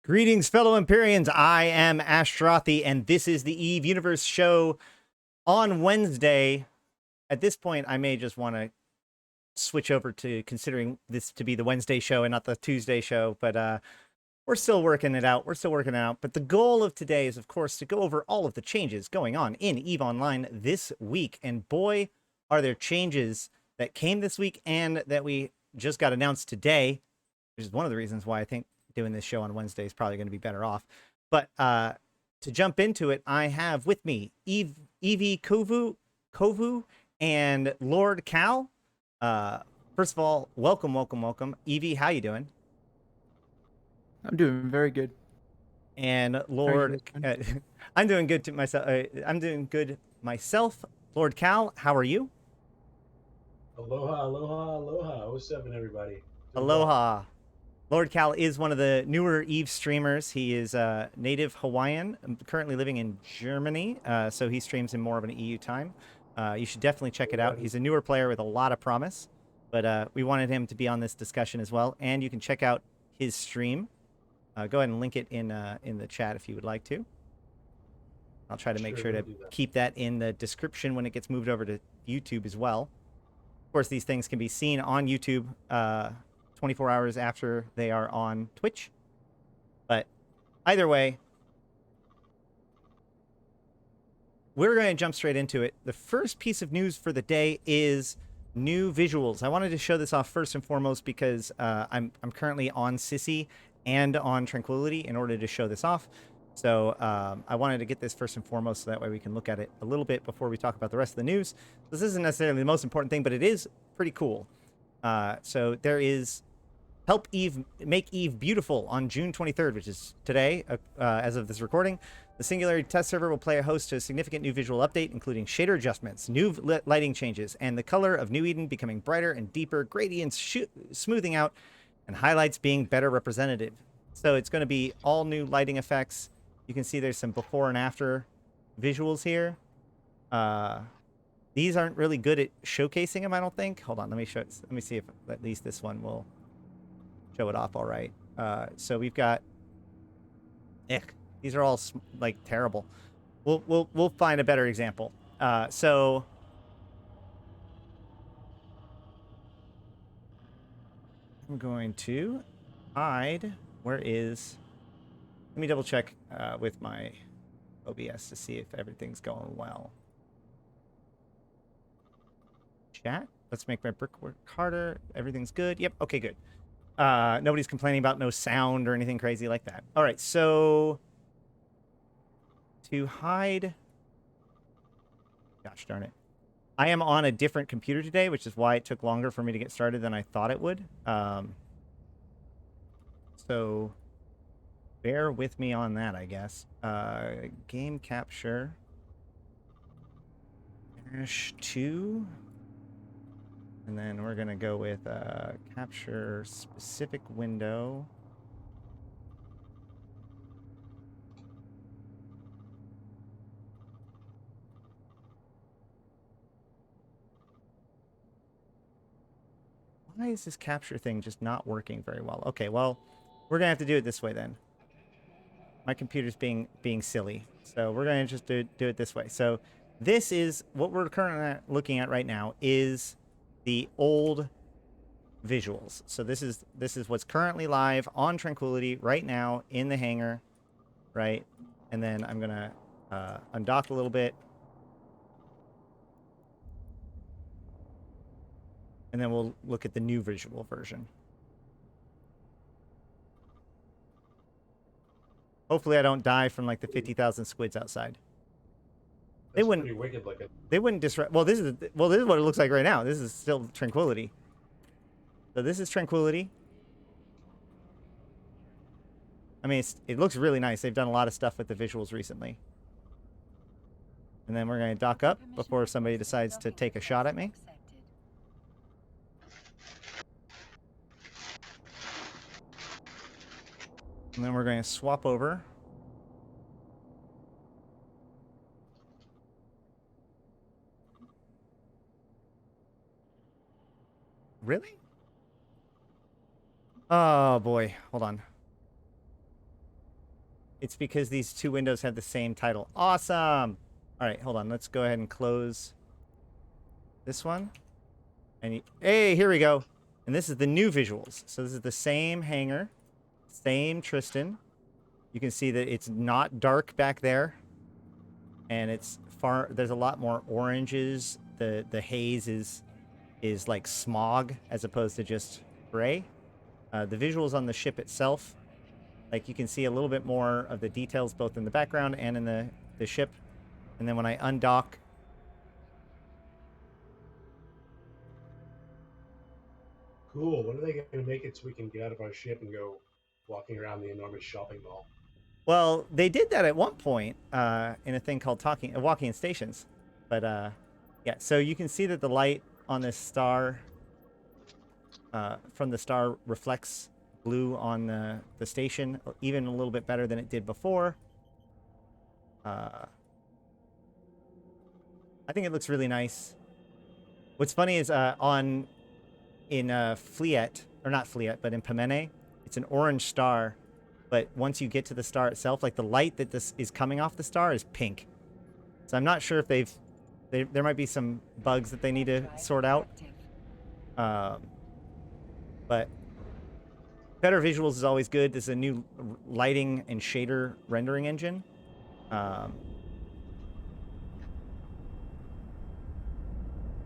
Greetings, fellow Empyreans. I am Ashtrothi, and this is the Eve Universe show on Wednesday. At this point, I may just want to switch over to considering this to be the Wednesday show and not the Tuesday show, but we're still working it out. But the goal of today is, of course, to go over all of the changes going on in Eve Online this week. And boy, are there changes that came this week and that we just got announced today, which is one of the reasons why I think doing this show on Wednesday is probably going to be better off. But to jump into it, I have with me Evie, Kouvo, and Lord Cal. First of all, welcome. Evie, how you doing? I'm doing very good. And Lord, I'm doing good to myself. I'm doing good myself. Lord Cal, how are you? Aloha. What's up, everybody? Aloha. Lord Cal is one of the newer Eve streamers. He is native Hawaiian, currently living in Germany, so he streams in more of an EU time. You should definitely check it out. He's a newer player with a lot of promise, but we wanted him to be on this discussion as well. And you can check out his stream. Go ahead and link it in the chat if you would like to. I'll try to make sure to keep that in the description when it gets moved over to YouTube as well. Of course, these things can be seen on YouTube 24 hours after they are on Twitch. But either way, we're going to jump straight into it. The first piece of news for the day is new visuals. I wanted to show this off first and foremost because I'm currently on Sissy and on Tranquility in order to show this off. So I wanted to get this first and foremost so that way we can look at it a little bit before we talk about the rest of the news. This isn't necessarily the most important thing, but it is pretty cool. So there is Help Eve Make Eve Beautiful on June 23rd, which is today, as of this recording. The Singularity test server will play a host to a significant new visual update, including shader adjustments, new lighting changes, and the color of New Eden becoming brighter and deeper, gradients smoothing out, and highlights being better representative. So it's going to be all new lighting effects. You can see there's some before and after visuals here. These aren't really good at showcasing them, I don't think. Hold on, let me see if at least this one will show it off all right. So we've got these are all like terrible. We'll find a better example. So I'm going to hide. Let me double check with my OBS to see if everything's going well. Chat. Let's make my brick work harder. Everything's good. Yep. Okay, good. Nobody's complaining about no sound or anything crazy like that. All right, so to hide, gosh darn it, I am on a different computer today, which is why it took longer for me to get started than I thought it would. So bear with me on that, I guess. Game capture -2. And then we're going to go with capture specific window. Why is this capture thing just not working very well? Okay, well, we're going to have to do it this way then. My computer's being silly. So we're going to just do it this way. So this is what we're currently looking at right now is the old visuals. So this is what's currently live on Tranquility right now in the hangar, right? And then I'm gonna undock a little bit, and then we'll look at the new visual version. Hopefully, I don't die from like the 50,000 squids outside. They wouldn't. Pretty wicked looking. They wouldn't disrupt. Well, this is what it looks like right now. This is still Tranquility. So this is Tranquility. I mean, it looks really nice. They've done a lot of stuff with the visuals recently. And then we're going to dock up before somebody decides to take a shot at me. And then we're going to swap over. Really? Oh, boy. Hold on. It's because these two windows have the same title. Awesome. All right, hold on. Let's go ahead and close this one. And hey, here we go. And this is the new visuals. So this is the same hangar, same Tristan. You can see that it's not dark back there, and it's far. There's a lot more oranges. The haze is like smog as opposed to just gray. The visuals on the ship itself, like you can see a little bit more of the details both in the background and in the ship. And then when I undock, Cool. When are they going to make it so we can get out of our ship and go walking around the enormous shopping mall? well, they did that at one point in a thing called walking in stations. But yeah, so you can see that the light on this star from the star reflects blue on the station, even a little bit better than it did before. I think it looks really nice. What's funny is in Fleet, or not Fleet, but in Pamene, it's an orange star. But once you get to the star itself, like the light that this is coming off the star is pink. So I'm not sure if there might be some bugs that they need to sort out. But better visuals is always good. This is a new lighting and shader rendering engine. And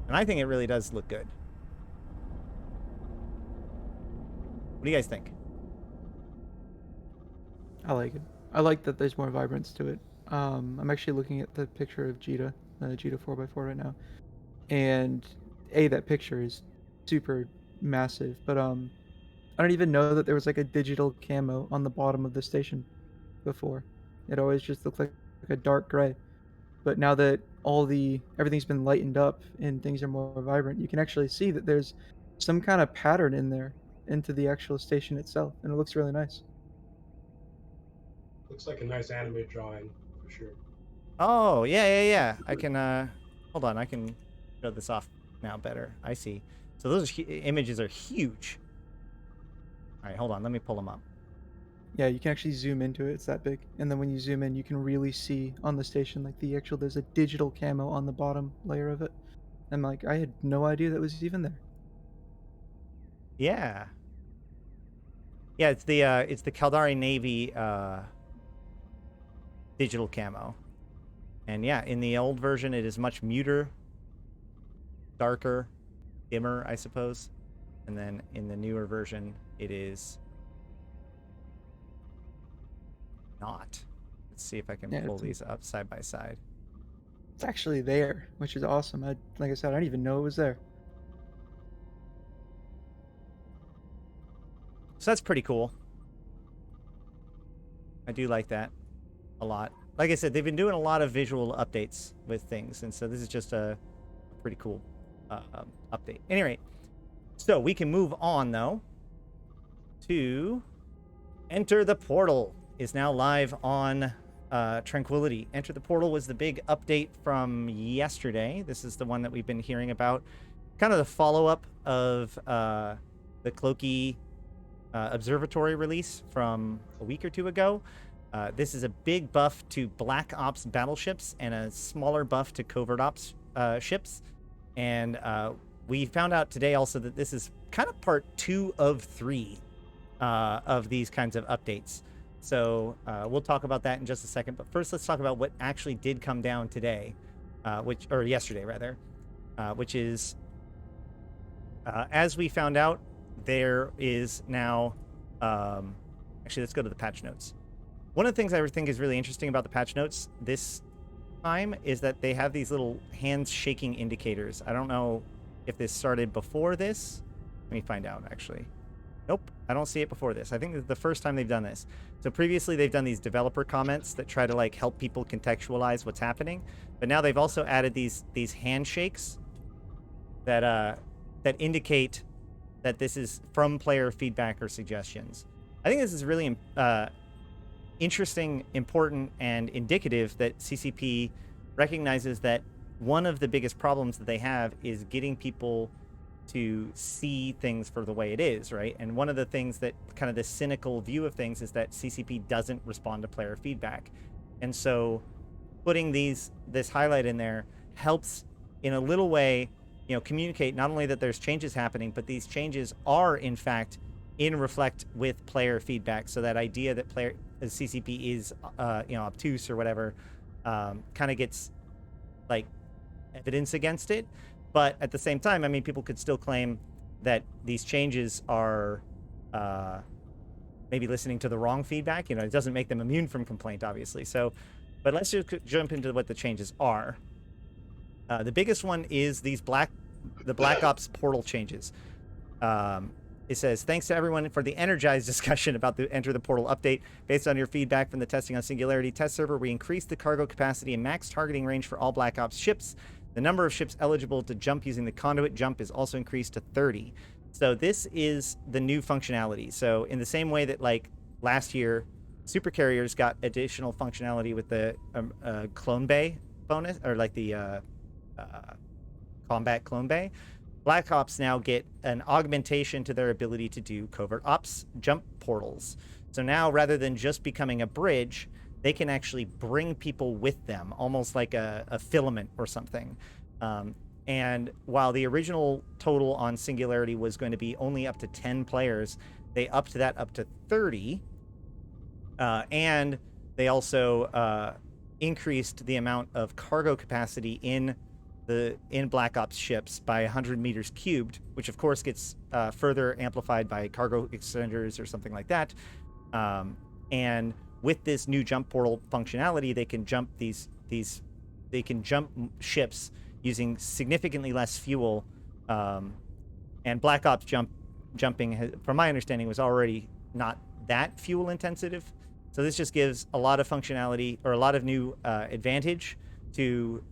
I think it really does look good. What do you guys think? I like it. I like that there's more vibrance to it. I'm actually looking at the picture of Jita, Jita 4x4 right now, and that picture is super massive. But I don't even know that there was like a digital camo on the bottom of the station before. It always just looked like a dark gray. But now that everything's been lightened up and things are more vibrant, you can actually see that there's some kind of pattern in there into the actual station itself, and it looks really nice. Looks like a nice anime drawing, for sure. Oh, yeah. I can, hold on, I can show this off now better. I see. So those images are huge. All right, hold on, let me pull them up. Yeah, you can actually zoom into it. It's that big. And then when you zoom in, you can really see on the station, like there's a digital camo on the bottom layer of it. And like, I had no idea that was even there. Yeah. Yeah, it's the Caldari Navy, digital camo. And yeah, in the old version, it is much muter, darker, dimmer, I suppose. And then in the newer version, it is not. Let's see if I can pull these up side by side. It's actually there, which is awesome. Like I said, I didn't even know it was there. So that's pretty cool. I do like that a lot. Like I said, they've been doing a lot of visual updates with things, and so this is just a pretty cool update. Anyway, so we can move on, though, to Enter the Portal is now live on Tranquility. Enter the Portal was the big update from yesterday. This is the one that we've been hearing about. Kind of the follow-up of the Cloaky Observatory release from a week or two ago. This is a big buff to Black Ops battleships and a smaller buff to Covert Ops ships. And we found out today also that this is kind of part 2 of 3 of these kinds of updates. So we'll talk about that in just a second. But first, let's talk about what actually did come down today, or yesterday rather, which is, as we found out, there is now, actually, let's go to the patch notes. One of the things I think is really interesting about the patch notes this time is that they have these little hands shaking indicators. I don't know if this started before this. Let me find out, actually. Nope, I don't see it before this. I think this is the first time they've done this. So previously they've done these developer comments that try to like help people contextualize what's happening. But now they've also added these handshakes that that indicate that this is from player feedback or suggestions. I think this is really interesting, important, and indicative that CCP recognizes that one of the biggest problems that they have is getting people to see things for the way it is, right? And one of the things that kind of the cynical view of things is that CCP doesn't respond to player feedback. And so putting this highlight in there helps in a little way, communicate not only that there's changes happening, but these changes are in fact in reflect with player feedback. So that idea that CCP is obtuse or whatever kind of gets like evidence against it. But at the same time, I mean, people could still claim that these changes are maybe listening to the wrong feedback. It doesn't make them immune from complaint, obviously. So, but let's just jump into what the changes are. The biggest one is the Black Ops portal changes. It says, thanks to everyone for the energized discussion about the Enter the Portal update. Based on your feedback from the testing on Singularity test server, we increased the cargo capacity and max targeting range for all Black Ops ships. The number of ships eligible to jump using the conduit jump is also increased to 30. So this is the new functionality. So in the same way that like last year, super carriers got additional functionality with the clone bay bonus, or like the combat clone bay, Black Ops now get an augmentation to their ability to do covert ops jump portals. So now, rather than just becoming a bridge, they can actually bring people with them, almost like a filament or something. And while the original total on Singularity was going to be only up to 10 players, they upped that up to 30. And they also increased the amount of cargo capacity in Black Ops ships by 100 meters cubed, which of course gets further amplified by cargo extenders or something like that. And with this new jump portal functionality, they can jump they can jump ships using significantly less fuel. And Black Ops jumping, from my understanding, was already not that fuel intensive. So this just gives a lot of functionality, or a lot of new advantage to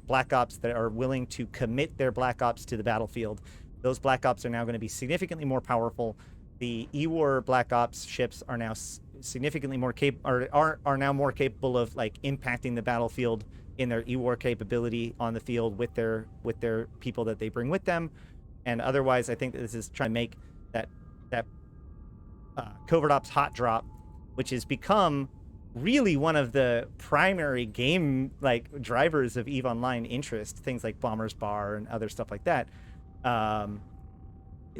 Black Ops that are willing to commit their Black Ops to the battlefield. Those Black Ops are now going to be significantly more powerful. The E-War Black Ops ships are now significantly more are now more capable of like impacting the battlefield in their E-War capability on the field with their people that they bring with them. And otherwise, I think that this is trying to make that Covert Ops hot drop, which has become really one of the primary game like drivers of EVE Online interest, things like Bomber's Bar and other stuff like that.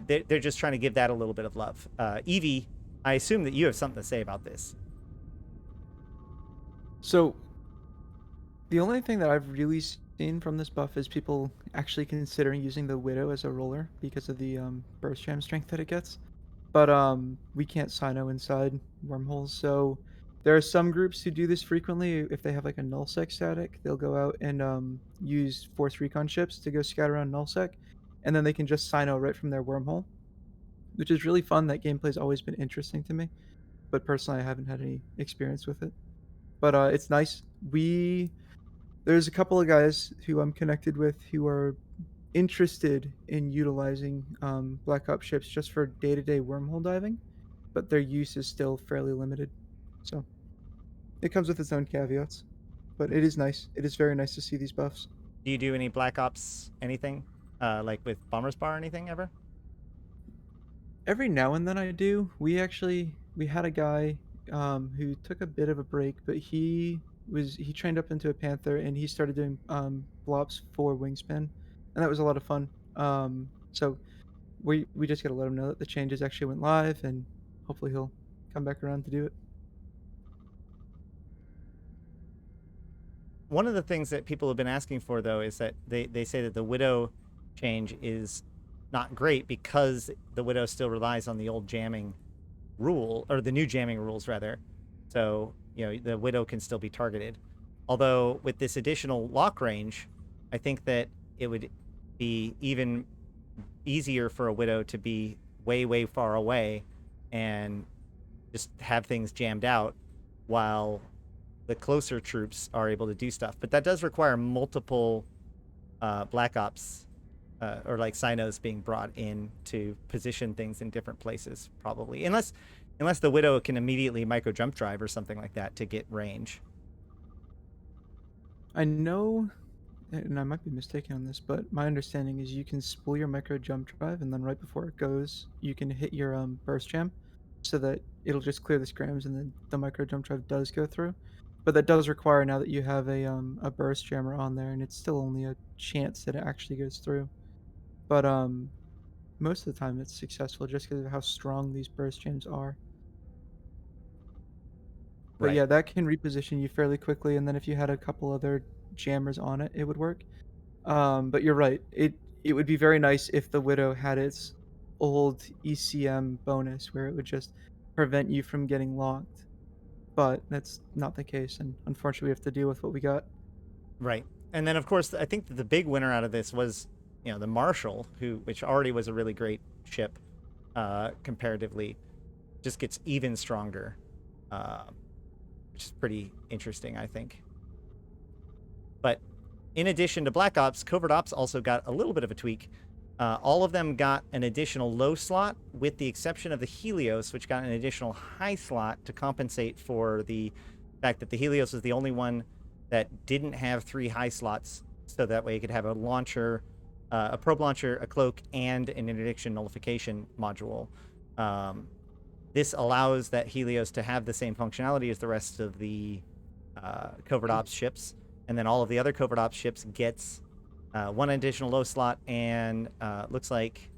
They're just trying to give that a little bit of love. Evie, I assume that you have something to say about this. So, the only thing that I've really seen from this buff is people actually considering using the Widow as a roller because of the burst jam strength that it gets. But we can't sino inside wormholes, so there are some groups who do this frequently. If they have like a nullsec static, they'll go out and use Force Recon ships to go scout around nullsec, and then they can just sino right from their wormhole, which is really fun. That gameplay's always been interesting to me, but personally I haven't had any experience with it. But it's nice. There's a couple of guys who I'm connected with who are interested in utilizing Black Ops ships just for day-to-day wormhole diving, but their use is still fairly limited. So it comes with its own caveats, but it is nice. It is very nice to see these buffs. Do you do any Black Ops anything, like with Bomber's Bar or anything ever? Every now and then I do. We had a guy who took a bit of a break, but he trained up into a Panther and he started doing blops for Wingspan, and that was a lot of fun. So we just gotta let him know that the changes actually went live, and hopefully he'll come back around to do it. One of the things that people have been asking for, though, is that they say that the Widow change is not great because the Widow still relies on the old jamming rule, or the new jamming rules, rather. So, the Widow can still be targeted. Although, with this additional lock range, I think that it would be even easier for a Widow to be way, way far away and just have things jammed out while the closer troops are able to do stuff. But that does require multiple Black Ops or like Sinos being brought in to position things in different places, probably. Unless the Widow can immediately micro jump drive or something like that to get range. I know and I might be mistaken on this, but my understanding is you can spool your micro jump drive, and then right before it goes, you can hit your burst jam, so that it'll just clear the scrams, and then the micro jump drive does go through. But that does require now that you have a burst jammer on there, and it's still only a chance that it actually goes through. But most of the time it's successful just because of how strong these burst jams are. But Right. yeah, that can reposition you fairly quickly, and then if you had a couple other jammers on it, it would work. But you're right. It would be very nice if the Widow had its old ECM bonus where it would just prevent you from getting locked. But that's not the case, and unfortunately, we have to deal with what we got. Right. And then, of course, I think that the big winner out of this was, the Marshal, which already was a really great ship, comparatively, just gets even stronger, uh, which is pretty interesting, I think. But in addition to Black Ops, Covert Ops also got a little bit of a tweak. All of them got an additional low slot, with the exception of the Helios, which got an additional high slot to compensate for the fact that the Helios was the only one that didn't have 3 high slots, so that way you could have a launcher, a probe launcher, a cloak, and an interdiction nullification module. This allows that Helios to have the same functionality as the rest of the Covert Ops ships, and then all of the other Covert Ops ships gets 1 additional low slot, and looks like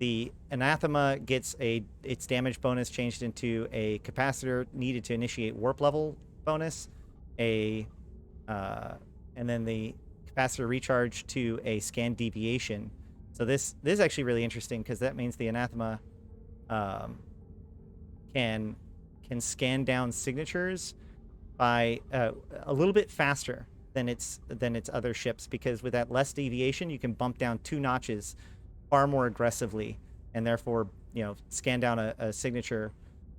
the Anathema gets its damage bonus changed into a capacitor needed to initiate warp level bonus, and then the capacitor recharge to a scan deviation. So this is actually really interesting, because that means the Anathema can scan down signatures by a little bit faster than its other ships, because with that less deviation, you can bump down 2 notches far more aggressively, and therefore scan down a signature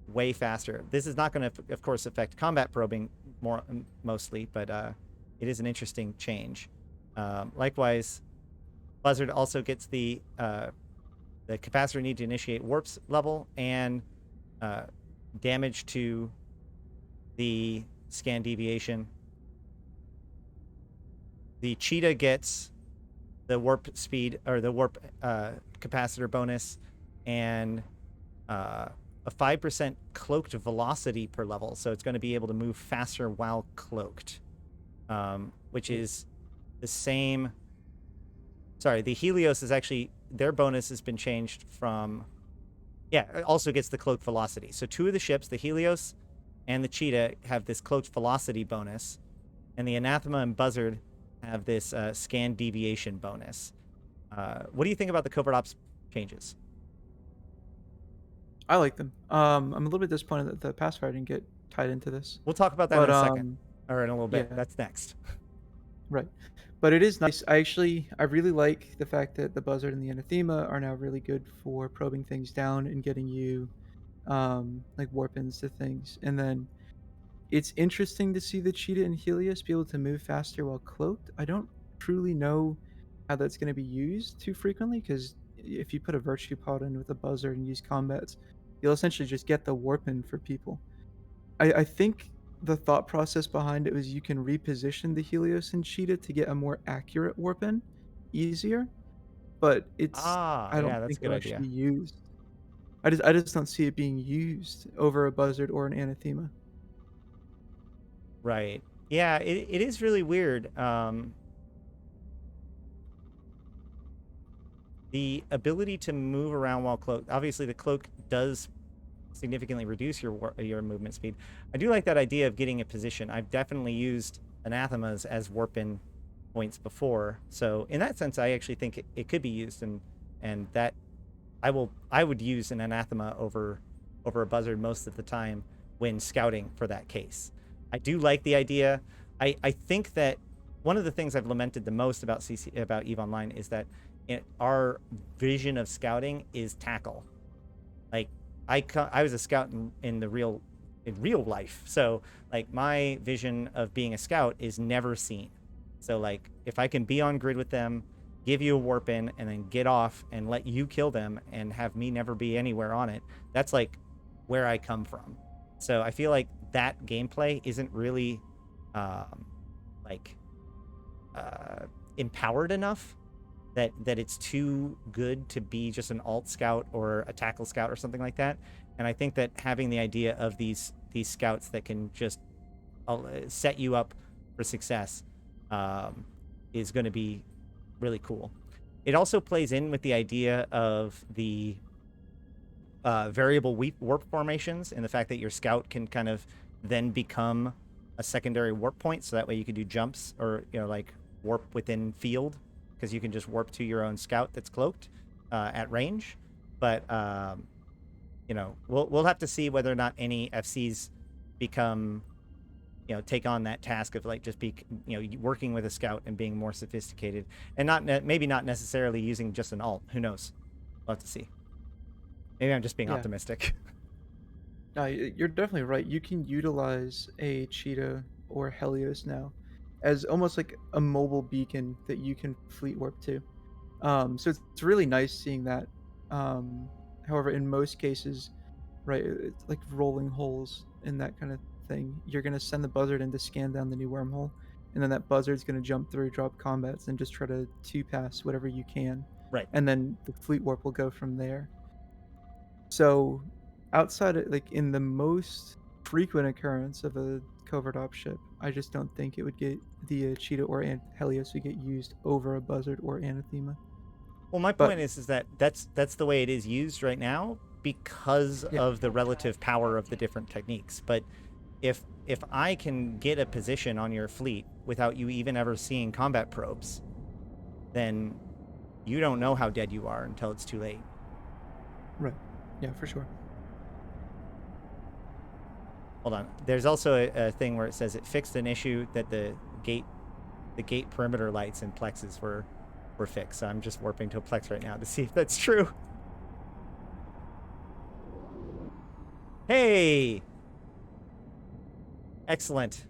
way faster. This is not going to, of course, affect combat probing mostly, but it is an interesting change. Likewise, Buzzard also gets the capacitor need to initiate warps level, and damage to the scan deviation. The Cheetah gets the warp speed, or the warp capacitor bonus, and a 5% cloaked velocity per level, so it's going to be able to move faster while cloaked, which is the same. Sorry, the Helios is actually, their bonus has been changed from, it also gets the cloaked velocity. So 2 of the ships, the Helios and the Cheetah, have this cloaked velocity bonus, and the Anathema and Buzzard have this scan deviation bonus. What do you think about the Covert Ops changes? I like them. I'm a little bit disappointed that the pacifier didn't get tied into this. We'll talk about that But in a second, or in a little bit. yeah. That's next. Right. But it is nice. I really like the fact that the Buzzard and the Anathema are now really good for probing things down and getting you like warp-ins to things. And then it's interesting to see the Cheetah and Helios be able to move faster while cloaked. I don't truly know how that's going to be used too frequently, because if you put a Virtue Pod in with a Buzzard and use combats, you'll essentially just get the warp-in for people. I think the thought process behind it was you can reposition the Helios and Cheetah to get a more accurate warp-in easier, but I don't that's a think good it'll idea. actually be used. I just don't see it being used over a Buzzard or an Anathema. Right. Yeah, it is really weird. The ability to move around while cloaked. Obviously, the cloak does significantly reduce your movement speed. I do like that idea of getting a position. I've definitely used Anathemas as warp-in points before, so in that sense, I actually think it could be used, and that I would use an Anathema over a Buzzard most of the time when scouting for that case. I do like the idea. I think that one of the things I've lamented the most about EVE Online is that our vision of scouting is tackle. Like, I was a scout in real life, so like my vision of being a scout is never seen. So like, if I can be on grid with them, give you a warp in, and then get off and let you kill them and have me never be anywhere on it, that's like where I come from. So I feel like that gameplay isn't really like empowered enough that it's too good to be just an alt scout or a tackle scout or something like that. And I think that having the idea of these scouts that can just set you up for success is going to be really cool. It also plays in with the idea of the variable warp formations and the fact that your scout can kind of then become a secondary warp point, so that way you can do jumps or like warp within field, because you can just warp to your own scout that's cloaked at range. But we'll have to see whether or not any FCs become take on that task of like just be working with a scout and being more sophisticated, and maybe not necessarily using just an alt. Who knows? We'll have to see. Maybe I'm just being optimistic. No, you're definitely right. You can utilize a cheetah or Helios now as almost like a mobile beacon that you can fleet warp to. So it's really nice seeing that. However, in most cases, right, it's like rolling holes and that kind of thing. You're going to send the buzzard in to scan down the new wormhole, and then that buzzard's going to jump through, drop combats, and just try to two-pass whatever you can. Right. And then the fleet warp will go from there. So outside of, like, in the most frequent occurrence of a covert op ship, I just don't think it would get the cheetah or Helios would get used over a buzzard or anathema. Well, my point is that that's the way it is used right now because of the relative power of the different techniques. But if I can get a position on your fleet without you even ever seeing combat probes, then you don't know how dead you are until it's too late. Right. Yeah, for sure. Hold on. There's also a thing where it says it fixed an issue that the gate perimeter lights and plexes were fixed. So I'm just warping to a plex right now to see if that's true. Hey! Excellent.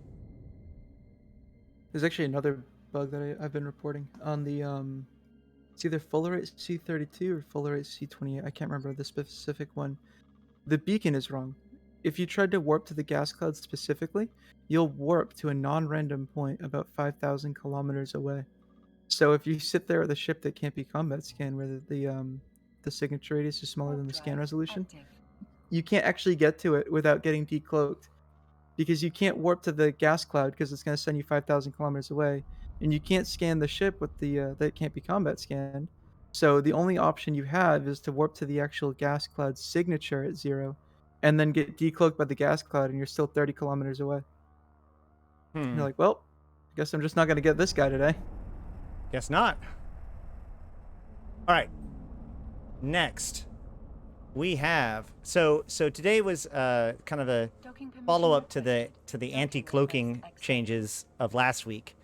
There's actually another bug that I've been reporting on the it's either Fullerite C32 or Fullerite C28. I can't remember the specific one. The beacon is wrong. If you tried to warp to the gas cloud specifically, you'll warp to a non-random point about 5,000 kilometers away. So if you sit there with a ship that can't be combat scanned, where the signature radius is smaller than the scan resolution, you can't actually get to it without getting decloaked, because you can't warp to the gas cloud because it's going to send you 5,000 kilometers away, and you can't scan the ship with the that can't be combat scanned. So the only option you have is to warp to the actual gas cloud signature at 0, and then get decloaked by the gas cloud, and you're still 30 kilometers away. And you're like, well, I guess I'm just not going to get this guy today. Guess not. All right. Next, we have so today was kind of a follow-up to the anti-cloaking changes of last week,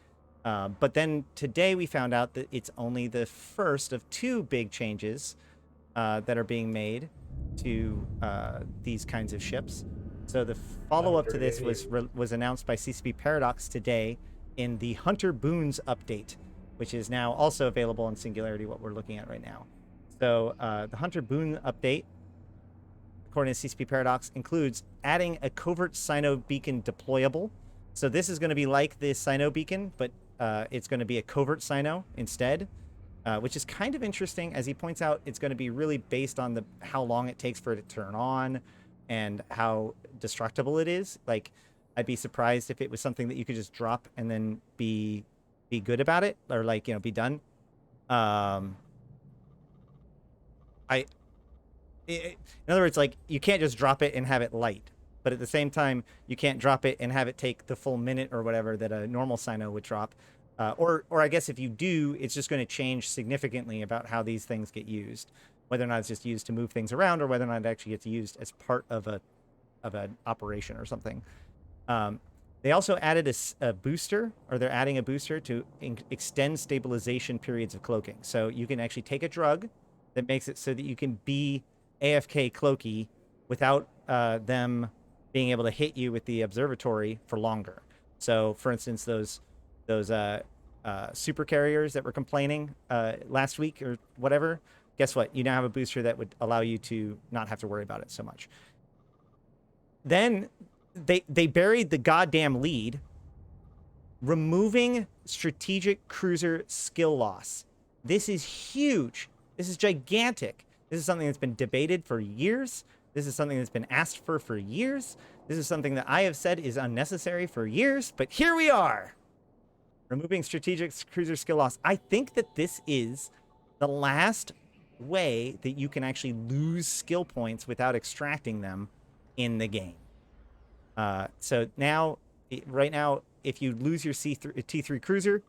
but then today we found out that it's only the first of 2 big changes that are being made to these kinds of ships. So the follow-up to this was announced by CCP Paradox today in the Hunter Boons update, which is now also available in Singularity, what we're looking at right now. So the Hunter Boon update, according to CCP Paradox, includes adding a covert Cyno beacon deployable. So this is going to be like the Cyno beacon, but it's going to be a covert Cyno instead, which is kind of interesting. As he points out, it's going to be really based on how long it takes for it to turn on and how destructible it is. Like, I'd be surprised if it was something that you could just drop and then be good about it, or like, be done. In other words, like, you can't just drop it and have it light, but at the same time, you can't drop it and have it take the full minute or whatever that a normal Cyno would drop. Or I guess if you do, it's just going to change significantly about how these things get used, whether or not it's just used to move things around or whether or not it actually gets used as part of an operation or something. They also added a booster, or they're adding a booster to extend stabilization periods of cloaking. So you can actually take a drug that makes it so that you can be AFK cloaky without them being able to hit you with the observatory for longer. So, for instance, those super carriers that were complaining last week or whatever, guess what? You now have a booster that would allow you to not have to worry about it so much. Then they buried the goddamn lead removing strategic cruiser skill loss. This is huge. This is gigantic. This is something that's been debated for years. This is something that's been asked for years. This is something that I have said is unnecessary for years, but here we are. Removing strategic cruiser skill loss. I think that this is the last way that you can actually lose skill points without extracting them in the game. So now, right now, if you lose your T3 cruiser,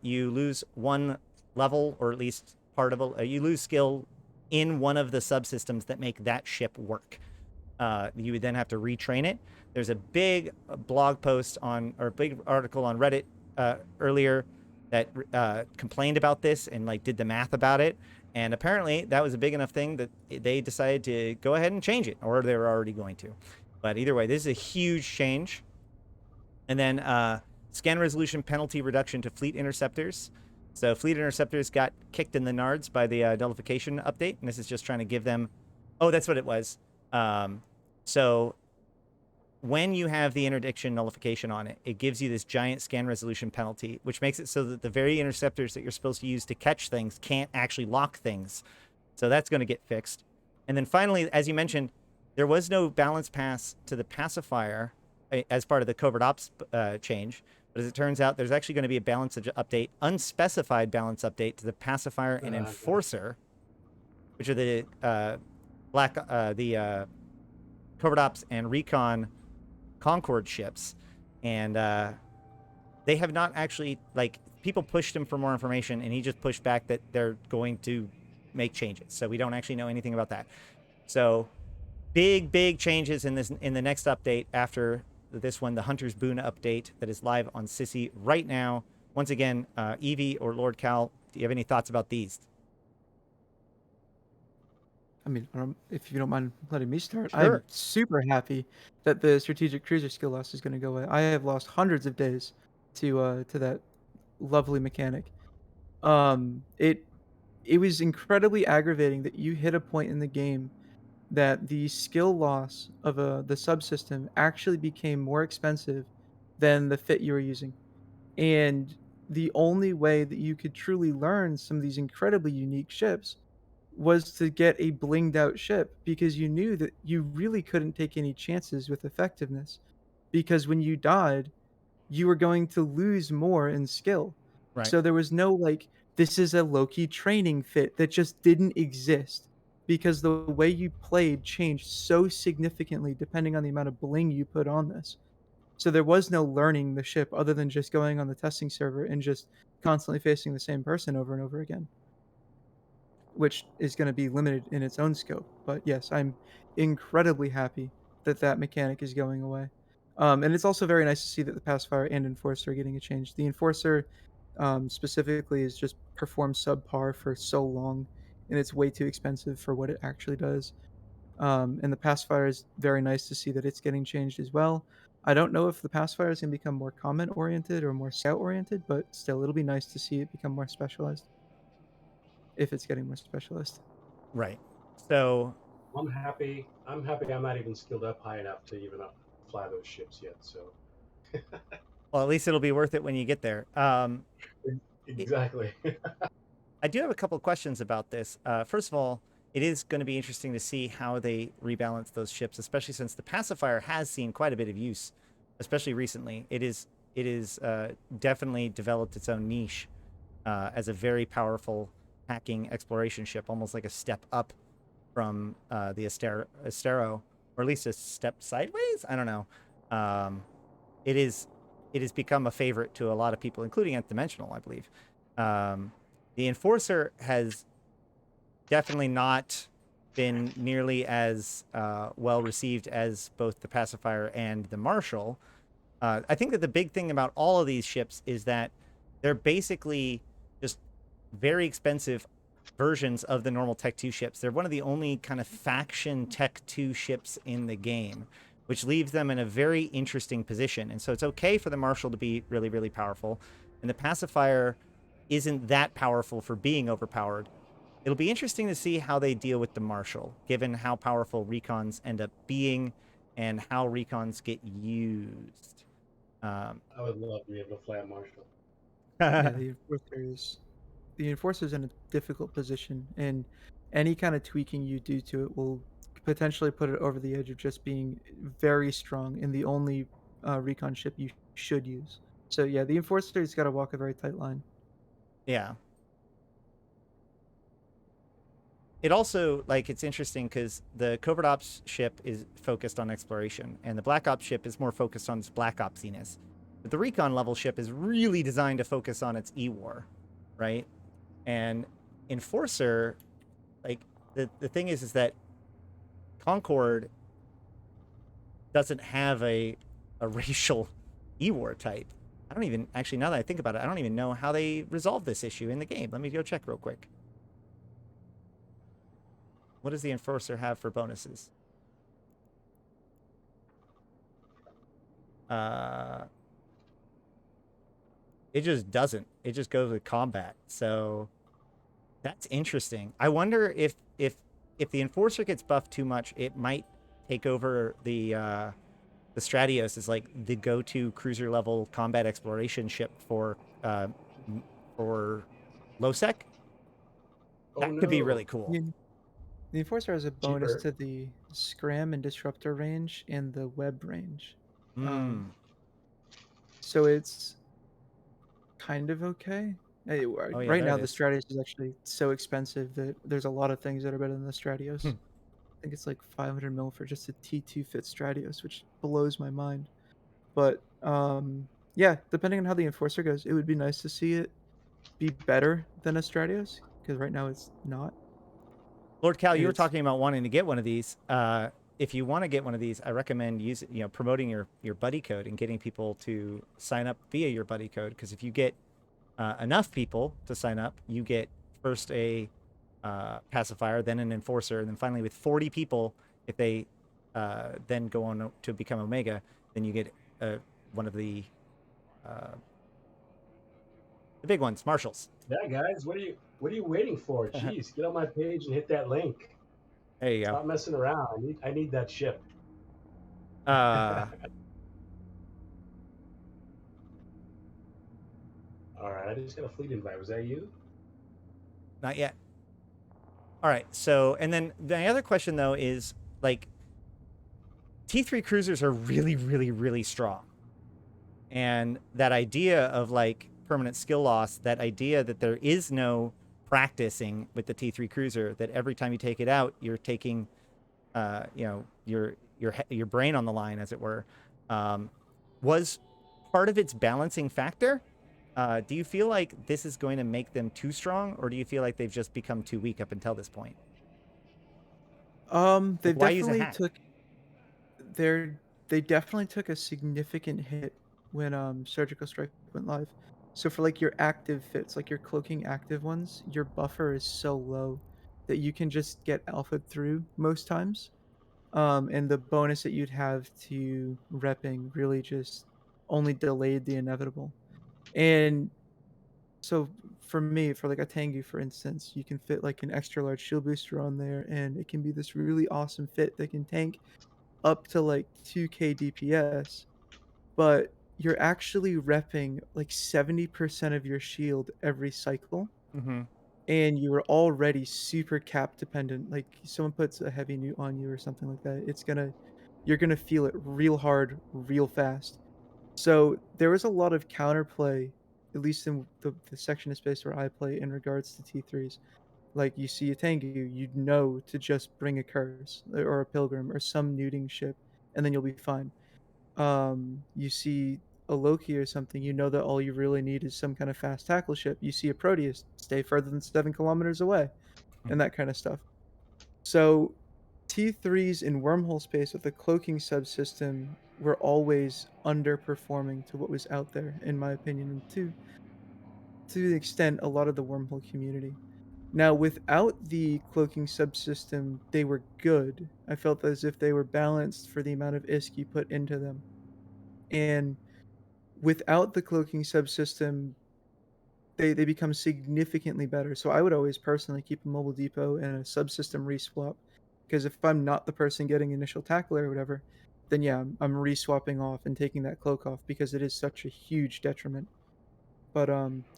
you lose one level, or at least part of a, you lose skill in one of the subsystems that make that ship work. You would then have to retrain it. There's a big blog post on, or a big article on Reddit earlier that complained about this and like did the math about it. And apparently that was a big enough thing that they decided to go ahead and change it, or they were already going to. But either way, this is a huge change. And then scan resolution penalty reduction to fleet interceptors. So fleet interceptors got kicked in the nards by the nullification update, and this is just trying to give them... Oh, that's what it was. So when you have the interdiction nullification on it, it gives you this giant scan resolution penalty, which makes it so that the very interceptors that you're supposed to use to catch things can't actually lock things. So that's going to get fixed. And then finally, as you mentioned, there was no balance pass to the pacifier as part of the covert ops change. But as it turns out, there's actually going to be a balance update, unspecified balance update to the pacifier and enforcer, which are the covert ops and recon Concord ships. And they have not actually, like, people pushed him for more information, and he just pushed back that they're going to make changes. So we don't actually know anything about that. So big changes in the next update after this one, the Hunter's Boon update that is live on Sissy right now. Once again, Evie or Lord Cal, do you have any thoughts about these? I mean, if you don't mind letting me start, Sure. I'm super happy that the strategic cruiser skill loss is going to go away. I have lost hundreds of days to that lovely mechanic. It was incredibly aggravating that you hit a point in the game that the skill loss of the subsystem actually became more expensive than the fit you were using. And the only way that you could truly learn some of these incredibly unique ships was to get a blinged out ship, because you knew that you really couldn't take any chances with effectiveness, because when you died, you were going to lose more in skill. Right. So there was no like, this is a low-key training fit that just didn't exist, because the way you played changed so significantly depending on the amount of bling you put on this. So there was no learning the ship other than just going on the testing server and just constantly facing the same person over and over again, which is going to be limited in its own scope. But yes, I'm incredibly happy that that mechanic is going away. And it's also very nice to see that the pacifier and enforcer are getting a change. The enforcer specifically is just performed subpar for so long, and it's way too expensive for what it actually does. And the pacifier is very nice to see that it's getting changed as well. I don't know if the pacifier is going to become more comment oriented or more scout oriented, but still, it'll be nice to see it become more specialized, if it's getting more specialized. Right. So I'm happy. I'm not even skilled up high enough to even fly those ships yet. So well, at least it'll be worth it when you get there. exactly. I do have a couple of questions about this. First of all, it is going to be interesting to see how they rebalance those ships, especially since the pacifier has seen quite a bit of use, especially recently. It is definitely developed its own niche as a very powerful hacking exploration ship, almost like a step up from the Astero, or at least a step sideways. I don't know. It has become a favorite to a lot of people, including Nth Dimensional, I believe. The Enforcer has definitely not been nearly as well received as both the Pacifier and the Marshal. I think that the big thing about all of these ships is that they're basically just very expensive versions of the normal Tech 2 ships. They're one of the only kind of faction Tech 2 ships in the game, which leaves them in a very interesting position. And so it's okay for the Marshal to be really, really powerful, and the Pacifier isn't that powerful for being overpowered. It'll be interesting to see how they deal with the Marshal, given how powerful recons end up being and how recons get used. Um, I would love to be able to fly a Marshall. Yeah, the enforcer's in a difficult position, and any kind of tweaking you do to it will potentially put it over the edge of just being very strong and the only recon ship you should use. So yeah, the enforcer's got to walk a very tight line. yeah. It also, like, it's interesting because the covert ops ship is focused on exploration, and the black ops ship is more focused on its black opsiness. But the recon level ship is really designed to focus on its E-war, right? And Enforcer, like, the thing is that Concord doesn't have a racial E-war type. I don't even, actually, now that I think about it, I don't even know how they resolve this issue in the game. Let me go check real quick. What does the Enforcer have for bonuses? It just doesn't. It just goes with combat. So that's interesting. I wonder if the Enforcer gets buffed too much, it might take over the Stratios as like the go-to cruiser level combat exploration ship for low sec. Oh That could be no, really cool. The enforcer has a bonus cheaper. to the scram and disruptor range and the web range. Um, Mm. so it's kind of okay. Oh yeah, Right there it now, the is. Stratios is actually so expensive that there's a lot of things that are better than the Hmm. Stratios. I think it's like 500 mil for just a T2 fit Stratios, which blows my mind. But yeah, depending on how the Enforcer goes, it would be nice to see it be better than a Stratios because right now it's not. Lord Cal, And you were it's talking about wanting to get one of these. If you want to get one of these, I recommend promoting your buddy code and getting people to sign up via your buddy code. Because if you get enough people to sign up, you get first a pacifier, then an enforcer, and then finally with 40 people, if they then go on to become Omega, then you get one of uh, the big ones, Marshals. Yeah, guys, what are you waiting for? There Jeez, get on my page and hit that link. you go. Stop messing around. I need that ship. Uh, All right, I just got a fleet invite. Was that you? Not yet. All right. So, and then the other question though is like T3 cruisers are really, really, really strong. And that idea of like permanent skill loss, that idea that there is no practicing with the T3 cruiser, that every time you take it out, you're taking, your brain on the line, as it were, um, was part of its balancing factor. Do you feel like this is going to make them too strong, or do you feel like they've just become too weak up until this point? Like, they've why use a definitely hack? took they're they definitely took a significant hit when Surgical Strike went live. So for like your active fits, like your cloaking active ones, your buffer is so low that you can just get alpha through most times. And the bonus that you'd have to repping really just only delayed the inevitable. And so for me, for like a Tengu, for instance, you can fit like an extra large shield booster on there, and it can be this really awesome fit that can tank up to like 2k DPS, but you're actually repping like 70% of your shield every cycle, Mm-hmm. and you are already super cap dependent. Like someone puts a heavy newt on you or something like that, you're gonna feel it real hard, real fast. So there was a lot of counterplay, at least in the section of space where I play in regards to T3s. Like you see a Tengu, you know to just bring a curse or a pilgrim or some nuding ship, and then you'll be fine. You see a Loki or something, you know that all you really need is some kind of fast tackle ship. You see a Proteus, stay further than 7 kilometers away, and that kind of stuff. So T3s in wormhole space with the cloaking subsystem were always underperforming to what was out there, in my opinion, and to the extent a lot of the wormhole community. Now, without the cloaking subsystem, they were good. I felt as if they were balanced for the amount of ISK you put into them. And without the cloaking subsystem, they become significantly better. So I would always personally keep a mobile depot and a subsystem reswap, because if I'm not the person getting initial tackle or whatever, then yeah, I'm re-swapping off and taking that cloak off because it is such a huge detriment. But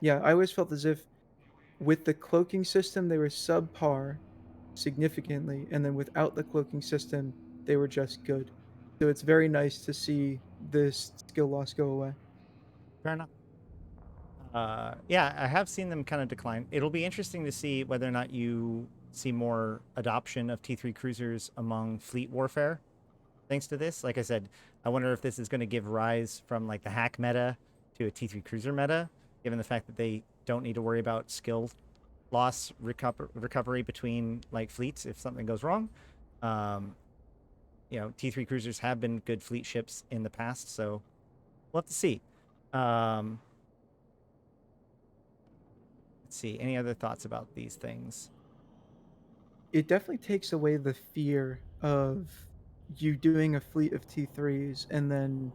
yeah, I always felt as if with the cloaking system they were subpar significantly, and then without the cloaking system they were just good. So it's very nice to see this skill loss go away. Fair enough. Yeah, I have seen them kind of decline. It'll be interesting to see whether or not you see more adoption of T3 cruisers among fleet warfare thanks to this. Like I said, I wonder if this is going to give rise from like the hack meta to a T3 cruiser meta, given the fact that they don't need to worry about skill loss recovery between like fleets if something goes wrong. Um, T3 cruisers have been good fleet ships in the past, so we'll have to see. Um, let's see. Any other thoughts about these things? It definitely takes away the fear of you doing a fleet of T3s and then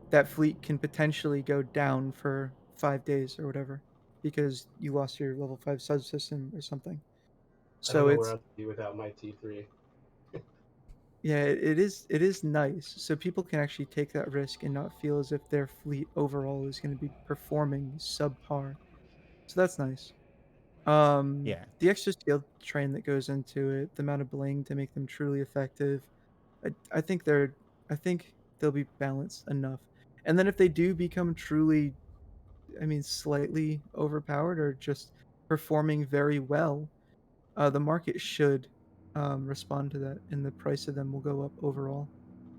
that fleet can potentially go down for 5 days or whatever because you lost your level 5 subsystem or something. I don't So know where it's I'd be without my T3. yeah, it is nice. So people can actually take that risk and not feel as if their fleet overall is going to be performing subpar. So that's nice. Yeah. The extra skill train that goes into it, the amount of bling to make them truly effective, I think I think they'll be balanced enough. And then if they do become truly, I mean, slightly overpowered or just performing very well, the market should respond to that, and the price of them will go up overall,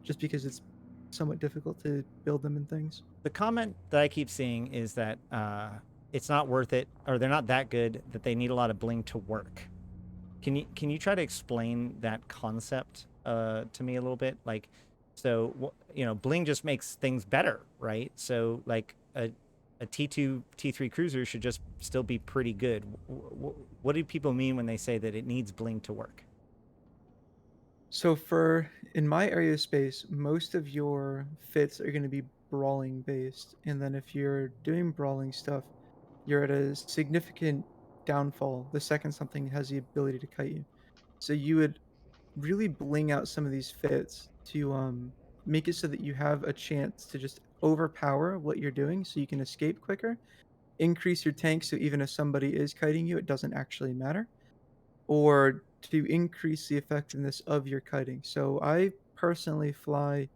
just because it's somewhat difficult to build them and things. The comment that I keep seeing is that it's not worth it, or they're not that good that they need a lot of bling to work. Can you try to explain that concept to me a little bit? Like, so bling just makes things better, right? So like a T2 T3 cruiser should just still be pretty good. What do people mean when they say that it needs bling to work? So for in my area of space, most of your fits are going to be brawling based, and then if you're doing brawling stuff, you're at a significant downfall the second something has the ability to kite you. So you would really bling out some of these fits to make it so that you have a chance to just overpower what you're doing so you can escape quicker, increase your tank so even if somebody is kiting you, it doesn't actually matter, or to increase the effectiveness of your kiting. So I personally fly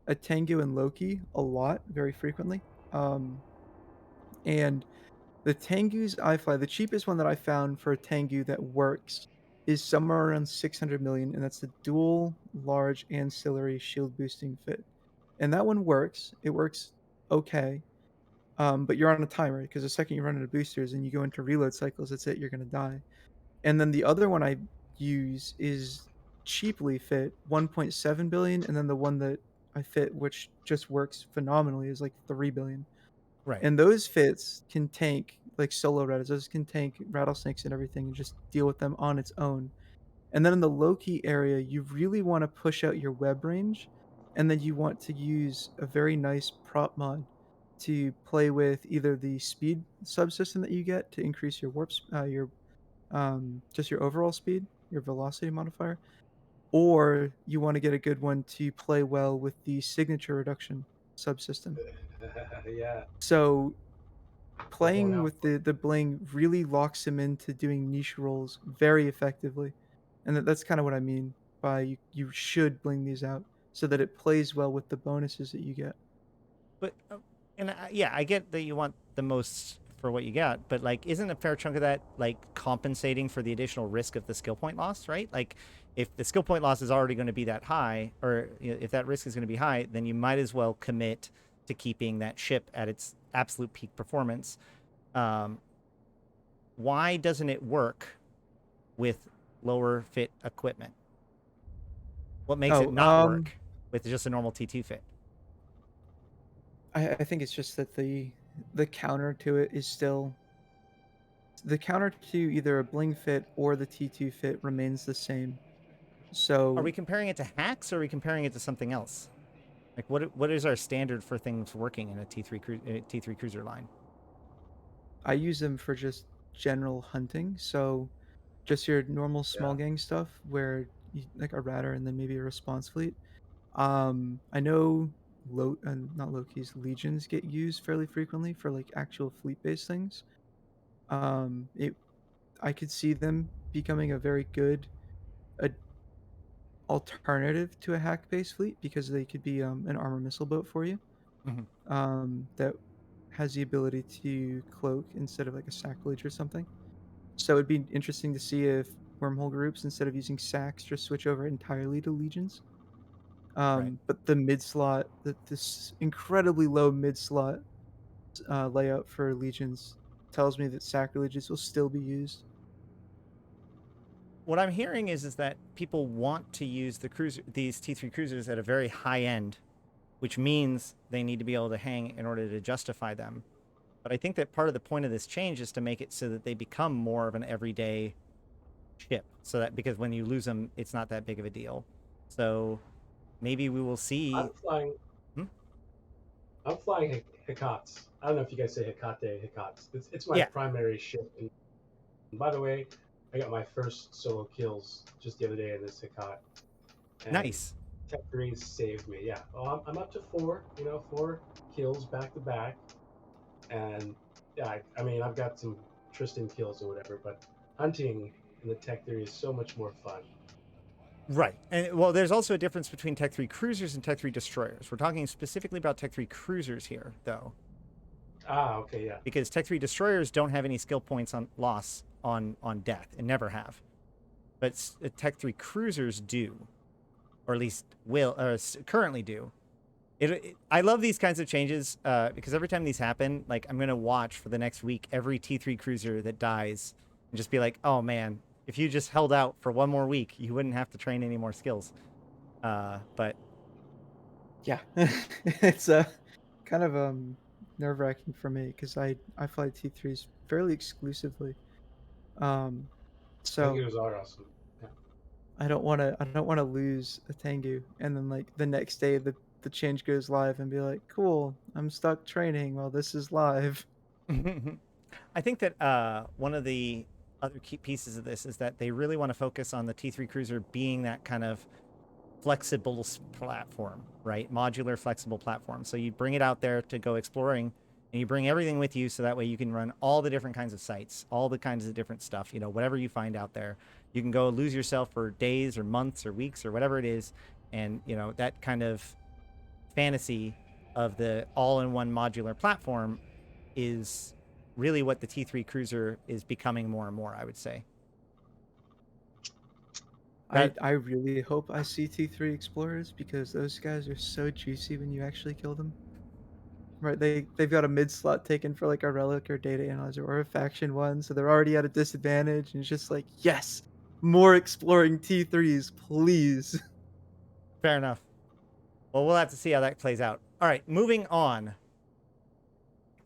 a Tengu and Loki a lot, very frequently. And the Tengus I fly, the cheapest one that I found for a Tengu that works is somewhere around 600 million, and that's the dual large ancillary shield boosting fit. And that one works. It works okay, but you're on a timer because the second you run into boosters and you go into reload cycles, that's it. You're gonna die. And then the other one I use is cheaply fit 1.7 billion, and then the one that I fit, which just works phenomenally, is like 3 billion. Right. And those fits can tank like solo reddits. Those can tank rattlesnakes and everything and just deal with them on its own. And then in the low key area, you really want to push out your web range, and then you want to use a very nice prop mod to play with either the speed subsystem that you get to increase your your just your overall speed, your velocity modifier, or you want to get a good one to play well with the signature reduction subsystem. Yeah, So we're going playing out with for the bling really locks him into doing niche roles very effectively, and that's kind of what I mean by you should bling these out so that it plays well with the bonuses that you get. But yeah, I get that you want the most for what you got, but like, isn't a fair chunk of that like compensating for the additional risk of the skill point loss, right? Like, if the skill point loss is already going to be that high, or if that risk is going to be high, then you might as well commit to keeping that ship at its absolute peak performance. Um, why doesn't it work with lower fit equipment? What makes it Oh, not work with just a normal T2 fit? I think it's just that the counter to it is still the counter to either a bling fit or the T2 fit remains the same. Are we So comparing it to hacks, or are we comparing it to something else? Like, what is our standard for things working in a T3 cruiser line? I use them for just general hunting. So just your normal small yeah. gang stuff where you, like a ratter and then maybe a response fleet. I know not Loki's legions get used fairly frequently for like actual fleet-based things. It I could see them becoming a very good a alternative to a hack-based fleet because they could be an armor missile boat for you. Mhm. That has the ability to cloak instead of like a sacrilege or something. So it'd be interesting to see if wormhole groups, instead of using sacks, just switch over entirely to legions. Right. But the mid slot, this incredibly low mid slot layout for legions tells me that sacrileges will still be used. What I'm hearing is that people want to use these T3 cruisers at a very high end, which means they need to be able to hang in order to justify them. But I think that part of the point of this change is to make it so that they become more of an everyday ship. So that because when you lose them, it's not that big of a deal. So maybe we will I'm see. flying. Hmm? I'm flying Hekats. I don't know if you guys say Hekate, Hekats. It's my Yeah, primary ship. And by the way, I got my first solo kills just the other day in this Hekat, and nice. Tech 3 saved me. Yeah, well, I'm up to 4. 4 kills back to back, and yeah, I mean I've got some Tristan kills or whatever, but hunting in the Tech 3 is so much more fun. Right. And well, there's also a difference between Tech 3 cruisers and Tech 3 destroyers. We're talking specifically about Tech 3 cruisers here, though, Ah, okay, yeah. because Tech 3 destroyers don't have any skill points on loss on death and never have. But Tech 3 cruisers do, or at least will, or currently do. I love these kinds of changes because every time these happen, like I'm gonna watch for the next week every T3 cruiser that dies, and just be like, oh man, if you just held out for one more week, you wouldn't have to train any more skills. But Yeah, it's kind of nerve wracking for me because I fly T3s fairly exclusively. Um, so Tengus are awesome. Yeah. I don't want to lose a Tengu and then like the next day the change goes live and be like, cool, I'm stuck training while this is live. I think that one of the other key pieces of this is that they really want to focus on the T3 cruiser being that kind of flexible platform, right? Modular, flexible platform. So you bring it out there to go exploring, and you bring everything with you, so that way you can run all the different kinds of sites, all the kinds of different stuff. Whatever you find out there, you can go lose yourself for days or months or weeks or whatever it is, and that kind of fantasy of the all-in-one modular platform is really what the T3 cruiser is becoming more and more, I would say. I That I really hope I see T3 explorers because those guys are so juicy when you actually kill them. Right, they've got a mid slot taken for like a relic or data analyzer or a faction one, so they're already at a disadvantage, and it's just like, yes, more exploring T3s, please. fair enough. Well, we'll have to see how that plays out. All right, moving on.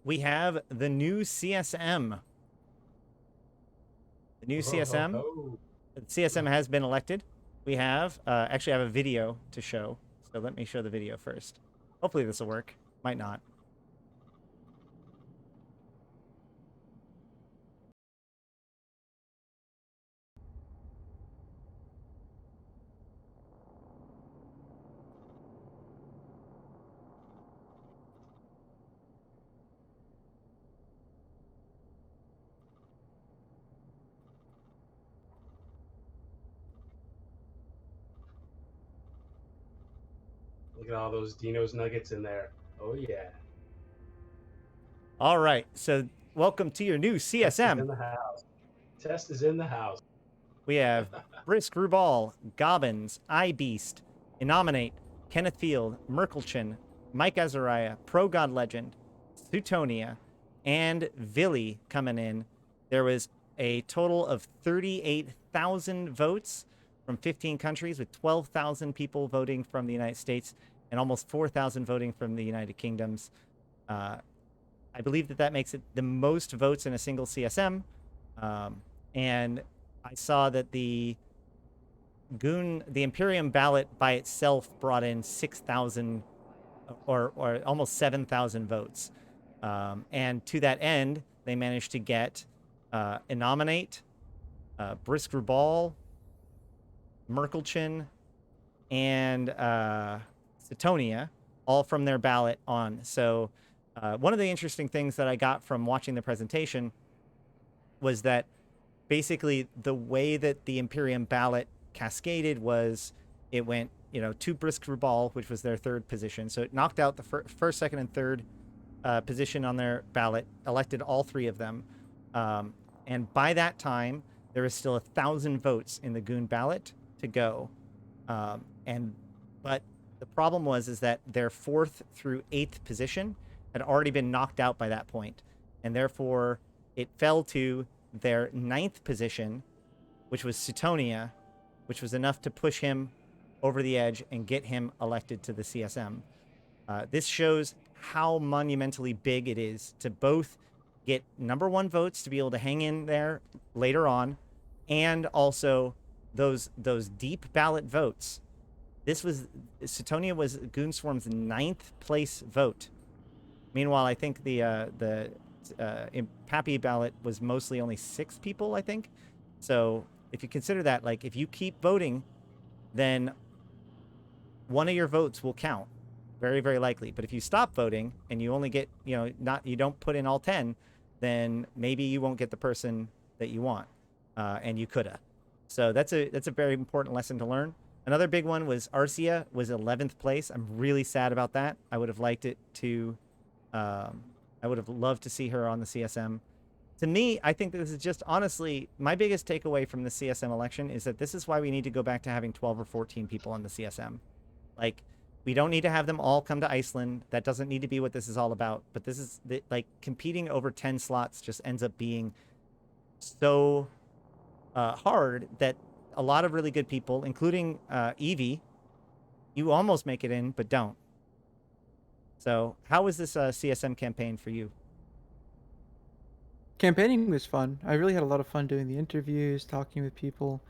We have the new CSM. The new Ho ho CSM. ho. The CSM has been elected. We have actually have a video to show. So let me show the video first. Hopefully this will work. Might not. Look at all those Dino's nuggets in there. Oh yeah. All right. So welcome to your new Test is CSM. in the house. Test is in the house. We have Brisk Rubal, Gobbins, iBeast, Innominate, Kenneth Field, Merkelchin, Mike Azariah, Pro God Legend, Sutonia, and Villy coming in. There was a total of 38,000 votes from 15 countries, with 12,000 people voting from the United States and almost 4,000 voting from the United Kingdoms. I believe that makes it the most votes in a single CSM. And I saw that the Imperium ballot by itself brought in 6,000 or almost 7,000 votes. And to that end, they managed to get Innominate, Brisk Rubal, Merkelchin, and Setonia, all from their ballot on. So one of the interesting things that I got from watching the presentation was that basically the way that the Imperium ballot cascaded was it went, to Brisk Rubal, which was their third position. So it knocked out the first, second, and third position on their ballot, elected all three of them. And by that time, there is still 1,000 votes in the Goon ballot to go. But the problem is that their fourth through eighth position had already been knocked out by that point, and therefore it fell to their ninth position, which was Setonia, which was enough to push him over the edge and get him elected to the CSM. This shows how monumentally big it is to both get number one votes to be able to hang in there later on, and also those deep ballot votes. Setonia was Goonswarm's ninth place vote. Meanwhile, I think the Pappy ballot was mostly only 6 people, I think. So if you consider that, like, if you keep voting, then one of your votes will count, very, very likely. But if you stop voting and you only get, you don't put in all 10, then maybe you won't get the person that you want, and you coulda. So that's a very important lesson to learn. Another big one was Arcia was 11th place. I'm really sad about that. I would have liked it to. I would have loved to see her on the CSM. To me, I think this is just honestly my biggest takeaway from the CSM election is that this is why we need to go back to having 12 or 14 people on the CSM. Like, we don't need to have them all come to Iceland. That doesn't need to be what this is all about. But this is like competing over 10 slots just ends up being so hard that a lot of really good people, including Evie, you almost make it in, but don't. So how was this CSM campaign for you? Campaigning was fun. I really had a lot of fun doing the interviews, talking with people.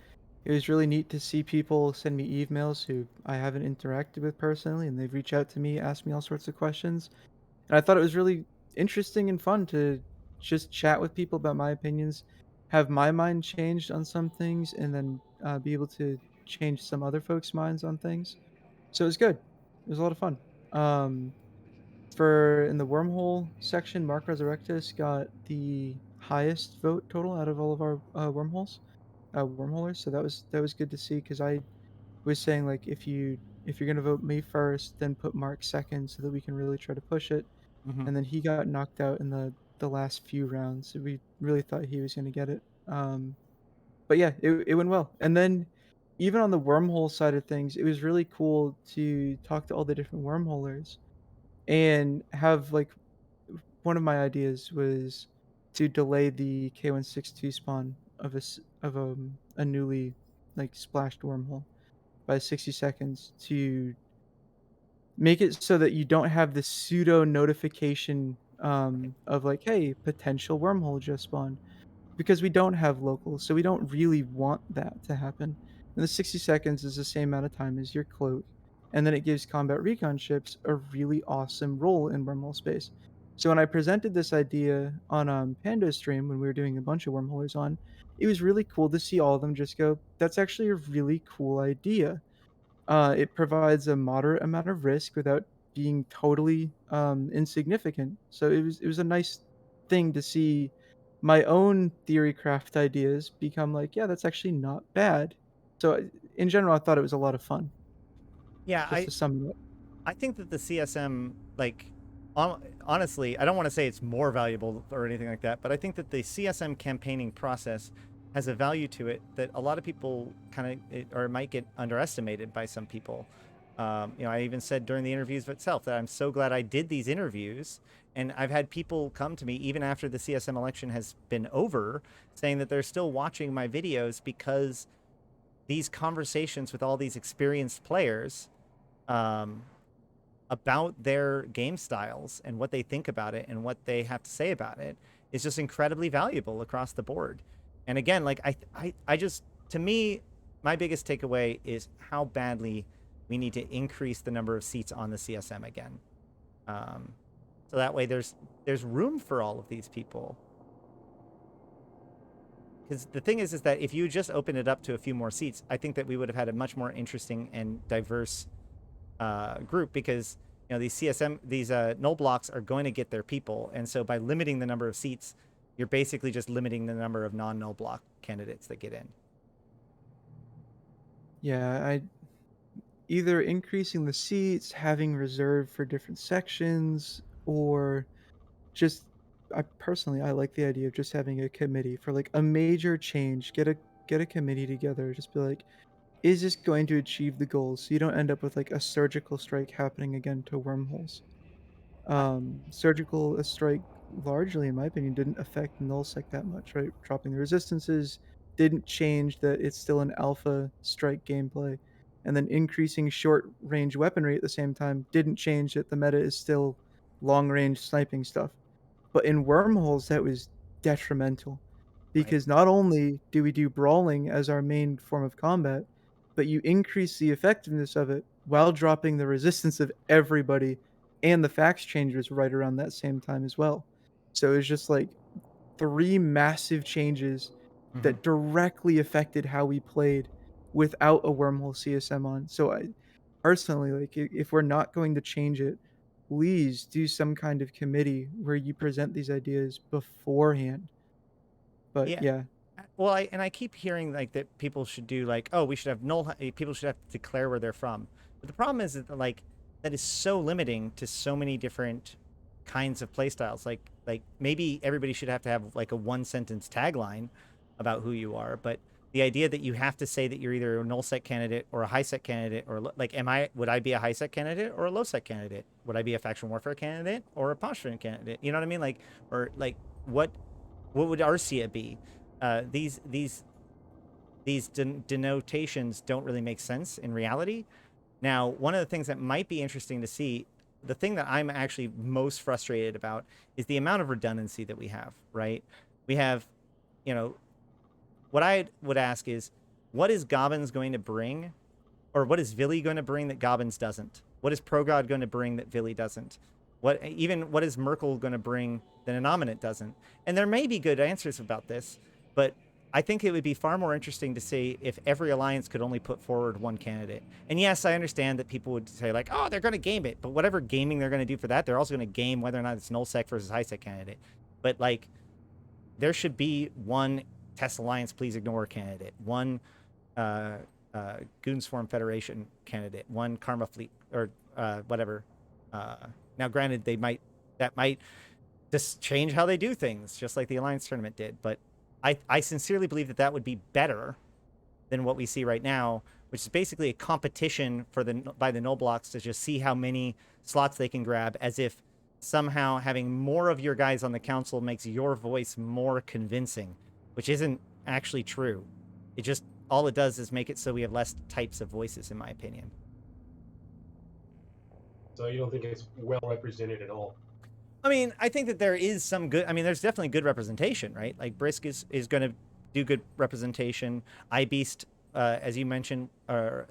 It was really neat to see people send me emails who I haven't interacted with personally, and they've reached out to me, asked me all sorts of questions. And I thought it was really interesting and fun to just chat with people about my opinions, have my mind changed on some things, and then be able to change some other folks' minds on things. So it was good. It was a lot of fun. Um, for in the wormhole section, Mark Resurrectus got the highest vote total out of all of our wormholers. So that was good to see, because I was saying, like, if you're gonna vote me first, then put Mark second so that we can really try to push it. Mm-hmm. And then he got knocked out in the last few rounds. We really thought he was gonna get it. But yeah, it went well. And then even on the wormhole side of things, it was really cool to talk to all the different wormholers and have, like, one of my ideas was to delay the K162 spawn of a newly, like, splashed wormhole by 60 seconds to make it so that you don't have the pseudo notification of, like, hey, potential wormhole just spawned, because we don't have locals, so we don't really want that to happen. And the 60 seconds is the same amount of time as your cloak, and then it gives combat recon ships a really awesome role in wormhole space. So when I presented this idea on Pando's stream when we were doing a bunch of wormholers on, it was really cool to see all of them just go, "That's actually a really cool idea." It provides a moderate amount of risk without being totally insignificant. So it was a nice thing to see my own theory craft ideas become like, yeah, that's actually not bad. So in general, I thought it was a lot of fun. Yeah, Just to sum it up. I think that the CSM, like, honestly, I don't want to say it's more valuable or anything like that, but I think that the CSM campaigning process has a value to it that a lot of people kind of, or might get underestimated by some people. I even said during the interviews itself that I'm so glad I did these interviews. And I've had people come to me even after the CSM election has been over saying that they're still watching my videos because these conversations with all these experienced players um, about their game styles and what they think about it and what they have to say about it is just incredibly valuable across the board. And again, like I just, to me, my biggest takeaway is how badly we need to increase the number of seats on the CSM again. So that way there's room for all of these people. Because the thing is that if you just open it up to a few more seats, I think that we would have had a much more interesting and diverse group, because these CSM, these null blocks are going to get their people, and so by limiting the number of seats, you're basically just limiting the number of non-null block candidates that get in. Yeah, I either increasing the seats, having reserved for different sections, or just I like the idea of just having a committee for like a major change. Get a committee together. Just be like, is this going to achieve the goals? So you don't end up with like a surgical strike happening again to wormholes. Surgical strike largely, in my opinion, didn't affect nullsec that much, right? Dropping the resistances didn't change that it's still an alpha strike gameplay, and then increasing short range weaponry at the same time didn't change that the meta is still long range sniping stuff. But in wormholes, that was detrimental Right. because not only do we do brawling as our main form of combat, but you increase the effectiveness of it while dropping the resistance of everybody and the fax changers right around that same time as well. So it's just like three massive changes Mm-hmm. that directly affected how we played without a wormhole CSM on. So I personally like if we're not going to change it, please do some kind of committee where you present these ideas beforehand. But Yeah. yeah, Well, I keep hearing like that people should do like, oh, we should have people should have to declare where they're from. But the problem is that like that is so limiting to so many different kinds of playstyles. Like maybe everybody should have to have like a one sentence tagline about who you are, but the idea that you have to say that you're either a null set candidate or a high set candidate, or like would I be a high set candidate or a low set candidate? Would I be a faction warfare candidate or a posturing candidate? You know what I mean? Like, or like what would Arcia be? These denotations don't really make sense in reality. Now, one of the things that might be interesting to see, the thing that I'm actually most frustrated about is the amount of redundancy that we have, right? We have, you know, what I would ask is, what is Gobbins going to bring, or what is Vili going to bring that Gobbins doesn't? What is Progod going to bring that Vili doesn't? What is Merkel going to bring that Anominate doesn't? And there may be good answers about this, but I think it would be far more interesting to see if every alliance could only put forward one candidate. And yes, I understand that people would say like, oh, they're going to game it, but whatever gaming they're going to do for that, they're also going to game whether or not it's nullsec versus highsec candidate. But like, there should be one Test Alliance Please Ignore candidate, one uh, Goons Form Federation candidate, one Karma Fleet, or whatever. Uh, Now, granted, that might just change how they do things, just like the Alliance tournament did. But I sincerely believe that that would be better than what we see right now, which is basically a competition by the null blocks to just see how many slots they can grab, as if somehow having more of your guys on the council makes your voice more convincing, which isn't actually true. It just all it does is make it so we have less types of voices, in my opinion. So you don't think it's well represented at all? I mean, I think that there is some good. I mean, there's definitely good representation, right? Like Brisk is going to do good representation. iBeast, as you mentioned, or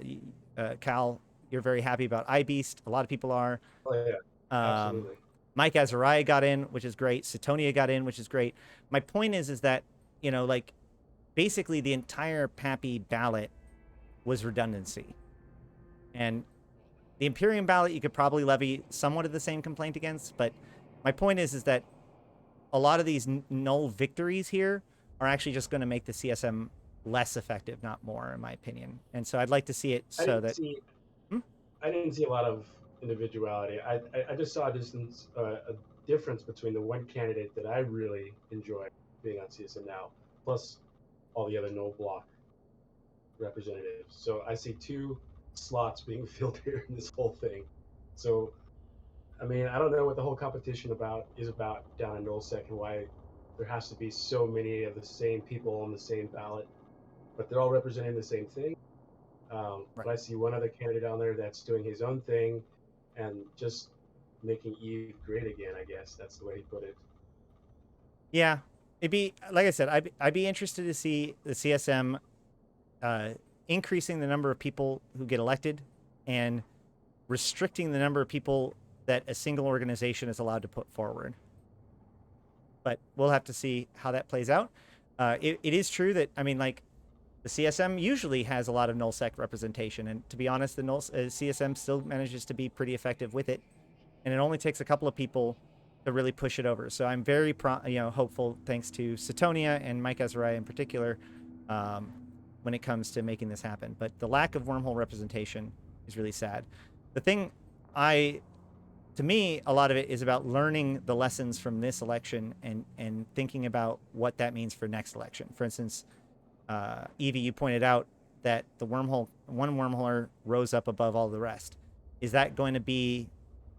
Cal, you're very happy about iBeast. A lot of people are. Oh yeah, Um, absolutely. Mike Azariah got in, which is great. Satonia got in, which is great. My point is that like basically the entire Pappy ballot was redundancy, and the Imperium ballot you could probably levy somewhat of the same complaint against. But my point is that a lot of these null victories here are actually just going to make the CSM less effective, not more, in my opinion. And so I'd like to see it I so didn't that. see Hmm? I didn't see a lot of individuality. I just saw a difference between the one candidate that I really enjoy being on CSM now, plus all the other no block representatives. So I see two slots being filled here in this whole thing. So I mean, I don't know what the whole competition is about down in NullSec and why there has to be so many of the same people on the same ballot, but they're all representing the same thing. Right. But I see one other candidate down there that's doing his own thing and just making Eve great again. I guess that's the way he put it. Yeah, it'd be like I said. I'd be interested to see the CSM uh, increasing the number of people who get elected and restricting the number of people that a single organization is allowed to put forward. But we'll have to see how that plays out. It is true that, I mean, like, The CSM usually has a lot of nullsec representation, and to be honest, the CSM still manages to be pretty effective with it, and it only takes a couple of people to really push it over. So I'm very hopeful, thanks to Satonia and Mike Azariah in particular, um, when it comes to making this happen. But the lack of wormhole representation is really sad. The thing to me, a lot of it is about learning the lessons from this election and thinking about what that means for next election. For instance, Evie, you pointed out that one wormholer rose up above all the rest. Is that going to be?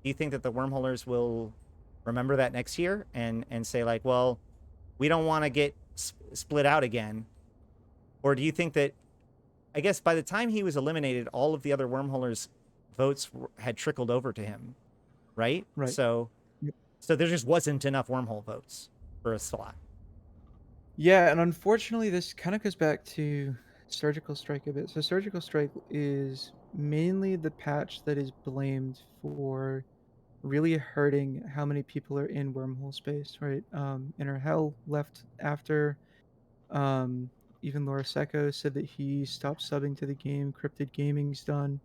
Do you think that the wormholers will remember that next year and say like, well, we don't want to get split out again, or do you think that? I guess by the time he was eliminated, all of the other wormholers' votes had trickled over to him, right? Right. So, Yep. so there just wasn't enough wormhole votes for a slot. Yeah, and unfortunately, this kind of goes back to Surgical Strike a bit. So Surgical Strike is mainly the patch that is blamed for really hurting how many people are in wormhole space, right? Inner Hell left after. Um, Even Laura Secco said that he stopped subbing to the game. Cryptid Gaming's done.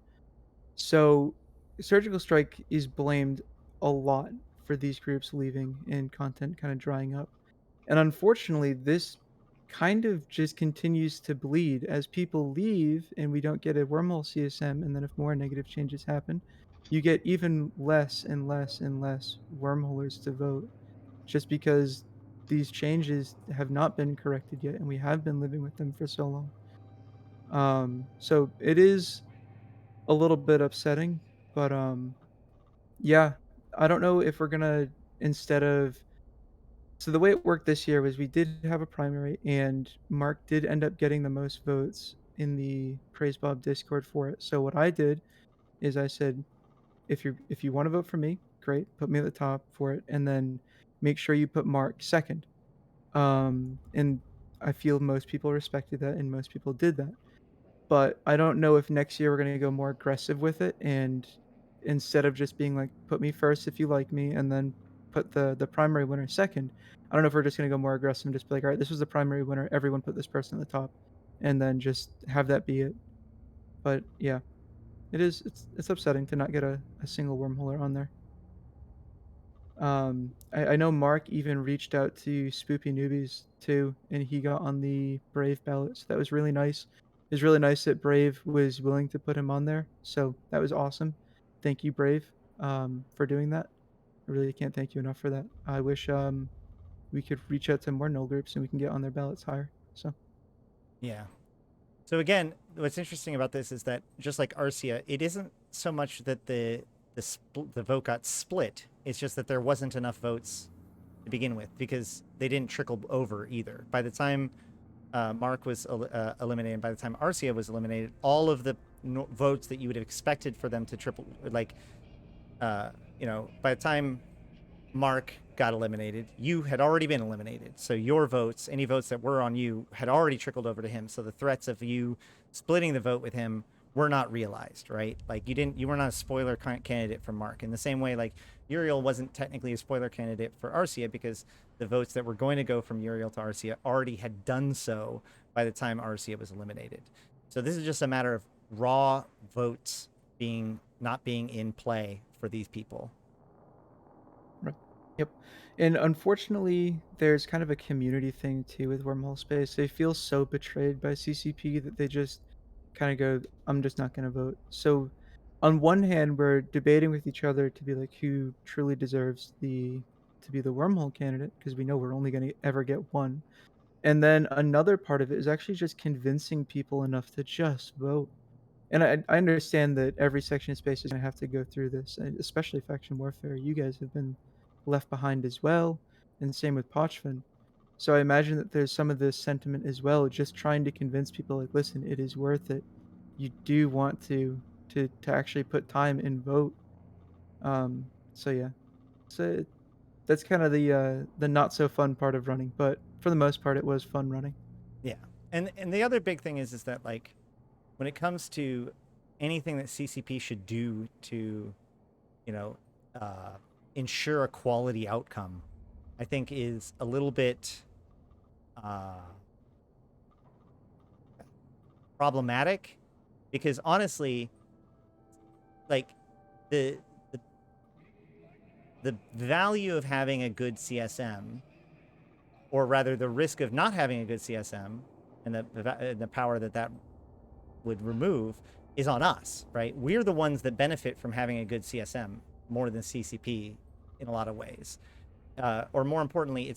So Surgical Strike is blamed a lot for these groups leaving and content kind of drying up. And unfortunately, this kind of just continues to bleed as people leave and we don't get a wormhole CSM. And then, if more negative changes happen, you get even less and less and less wormholers to vote just because these changes have not been corrected yet and we have been living with them for so long. So it is a little bit upsetting, but yeah, I don't know if we're gonna instead of so the way it worked this year was we did have a primary, and Mark did end up getting the most votes in the Praise Bob Discord for it. So what I did is I said, if you want to vote for me, great, put me at the top for it, and then make sure you put Mark second. And I feel most people respected that, and most people did that. But I don't know if next year we're going to go more aggressive with it, and instead of just being like, put me first if you like me, and then put the primary winner second. I don't know if we're just going to go more aggressive and just be like, all right, this was the primary winner, everyone put this person at the top, and then just have that be it. But yeah, it's upsetting to not get a single wormholer on there. I know Mark even reached out to Spoopy Newbies too, and he got on the Brave ballot. So that was really nice. It was really nice that Brave was willing to put him on there. So that was awesome. Thank you, Brave, for doing that. I really can't thank you enough for that. I wish we could reach out to more null groups and we can get on their ballots higher. So Yeah. So again, what's interesting about this is that just like Arcia, it isn't so much that the vote got split. It's just that there wasn't enough votes to begin with because they didn't trickle over either. By the time Mark was eliminated, by the time Arcia was eliminated, all of the votes that you would have expected for them to triple, like, by the time Mark got eliminated, you had already been eliminated. So your votes, any votes that were on you, had already trickled over to him. So the threats of you splitting the vote with him were not realized, right? Like you were not a spoiler candidate for Mark. In the same way, like Uriel wasn't technically a spoiler candidate for Arcia because the votes that were going to go from Uriel to Arcia already had done so by the time Arcia was eliminated. So this is just a matter of raw votes not being in play for these people. right. Yep. And unfortunately, there's kind of a community thing too with Wormhole Space. They feel so betrayed by CCP that they just kind of go, I'm just not going to vote. So, on one hand, we're debating with each other to be like who truly deserves to be the wormhole candidate because we know we're only going to ever get one. And then another part of it is actually just convincing people enough to just vote. And I understand that every section of space is going to have to go through this, especially faction warfare. You guys have been left behind as well, and same with Pochvan. So I imagine that there's some of this sentiment as well, just trying to convince people like, listen, it is worth it. You do want to actually put time and vote. So yeah, so that's kind of the not so fun part of running, but for the most part, it was fun running. Yeah. And the other big thing is that like when it comes to anything that CCP should do to, you know, uh, ensure a quality outcome, I think is a little bit problematic because honestly, like the the, the value of having a good CSM, or rather the risk of not having a good CSM, and the power that that would remove is on us, right? We're the ones that benefit from having a good CSM more than CCP in a lot of ways. Or more importantly,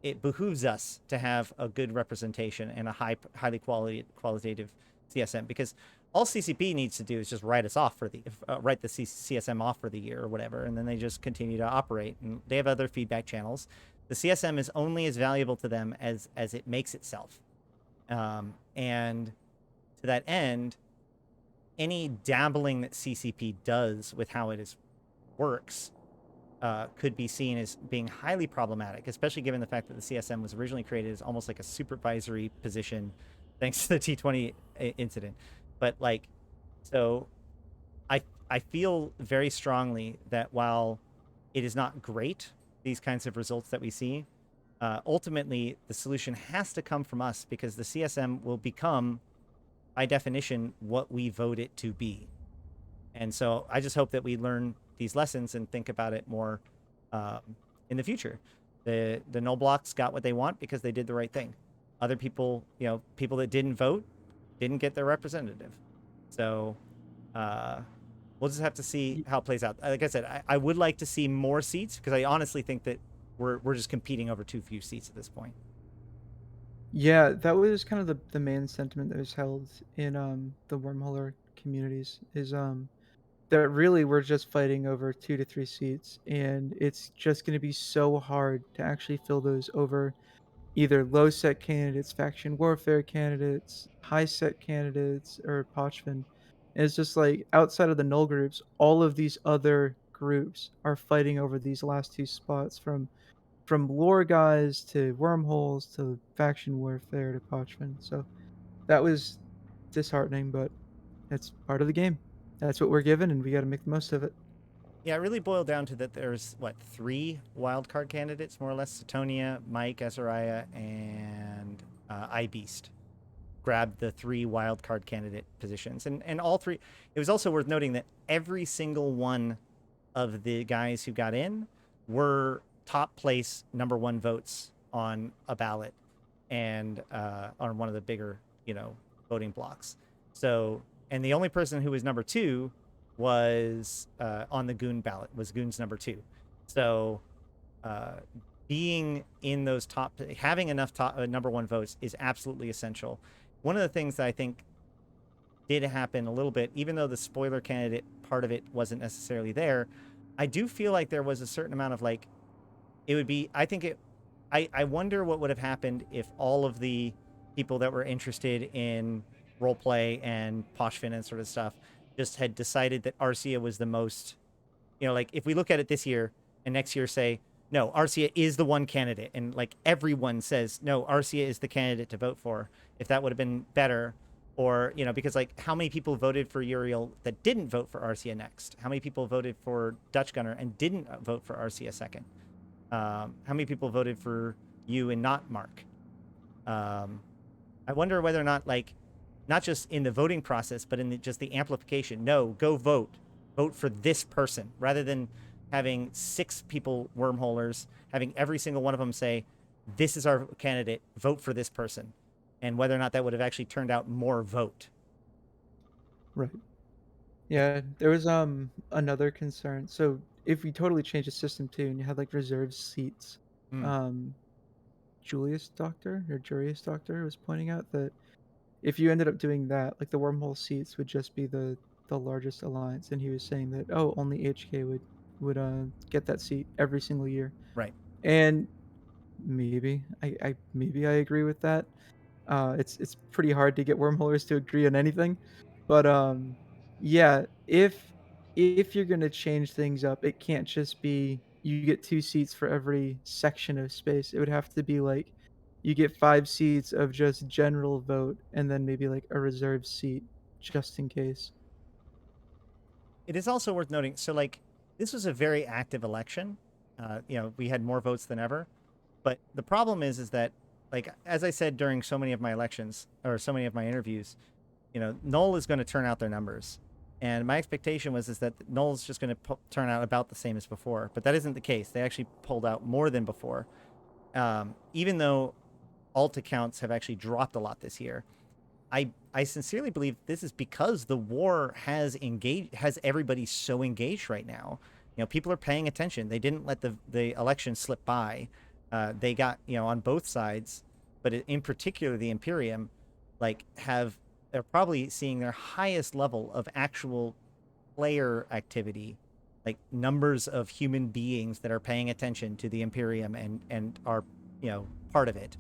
it behooves us to have a good representation and a highly qualitative CSM because all CCP needs to do is just write us off for the write the CSM off for the year or whatever, and then they just continue to operate. And they have other feedback channels. The CSM is only as valuable to them as it makes itself, and to that end, any dabbling that CCP does with how it is works could be seen as being highly problematic, especially given the fact that the CSM was originally created as almost like a supervisory position, thanks to the T20 incident. But like, so I feel very strongly that while it is not great, these kinds of results that we see, ultimately the solution has to come from us because the CSM will become, by definition, what we vote it to be. And so I just hope that we learn these lessons and think about it more in the future. The Noblox got what they want because they did the right thing. Other people, people that didn't vote didn't get their representative. So we'll just have to see how it plays out. Like I said, I would like to see more seats because I honestly think that we're just competing over too few seats at this point. Yeah, that was kind of the main sentiment that was held in the wormholer communities is that really we're just fighting over 2 to 3 seats, and it's just going to be so hard to actually fill those over either low set candidates, faction warfare candidates, high set candidates, or Pochvan. And it's just like outside of the null groups, all of these other groups are fighting over these last 2 spots from lore guys to wormholes to faction warfare to Pochvan. So that was disheartening, but it's part of the game. That's what we're given, and we got to make the most of it. Yeah, it really boiled down to that there's, what, 3 wildcard candidates, more or less. Satonia, Mike, Azariah, and iBeast grabbed the 3 wildcard candidate positions. And all 3, it was also worth noting that every single one of the guys who got in were top place #1 votes on a ballot and on one of the bigger, voting blocks. So, and the only person who was #2 was on the Goon ballot, was Goon's #2. So being in those top, having enough top #1 votes is absolutely essential. One of the things that I think did happen a little bit, even though the spoiler candidate part of it wasn't necessarily there, I do feel like there was a certain amount of like, it would be, I wonder what would have happened if all of the people that were interested in roleplay and Pochvan and sort of stuff just had decided that Arcia was the most, like if we look at it this year and next year say, no, Arcia is the one candidate, and like everyone says, no, Arcia is the candidate to vote for, if that would have been better. Or, because like how many people voted for Uriel that didn't vote for Arcia next? How many people voted for Dutch Gunner and didn't vote for Arcia second? How many people voted for you and not Mark? I wonder whether or not, like, not just in the voting process, but in just the amplification. No, go vote. Vote for this person, rather than having 6 people wormholers, having every single one of them say, this is our candidate, vote for this person. And whether or not that would have actually turned out more vote. Right. Yeah, there was another concern. So if we totally change the system too, and you had like reserved seats, Mm. um, Julius Doctor was pointing out that if you ended up doing that, like the wormhole seats would just be the largest alliance, and he was saying that only HK would get that seat every single year, Right. and maybe I agree with that. It's pretty hard to get wormholers to agree on anything, but yeah, if you're gonna change things up, it can't just be you get 2 seats for every section of space. It would have to be like you get 5 seats of just general vote, and then maybe like a reserved seat just in case. It is also worth noting, so like this was a very active election. We had more votes than ever. But the problem is that like as I said during so many of my elections or so many of my interviews, Null is going to turn out their numbers. And my expectation was is that Null's just going to turn out about the same as before, but that isn't the case. They actually pulled out more than before, even though alt accounts have actually dropped a lot this year. I sincerely believe this is because the war has everybody so engaged right now. People are paying attention. They didn't let the election slip by. They got on both sides, but in particular the Imperium, like they're probably seeing their highest level of actual player activity, like numbers of human beings that are paying attention to the Imperium and are part of it,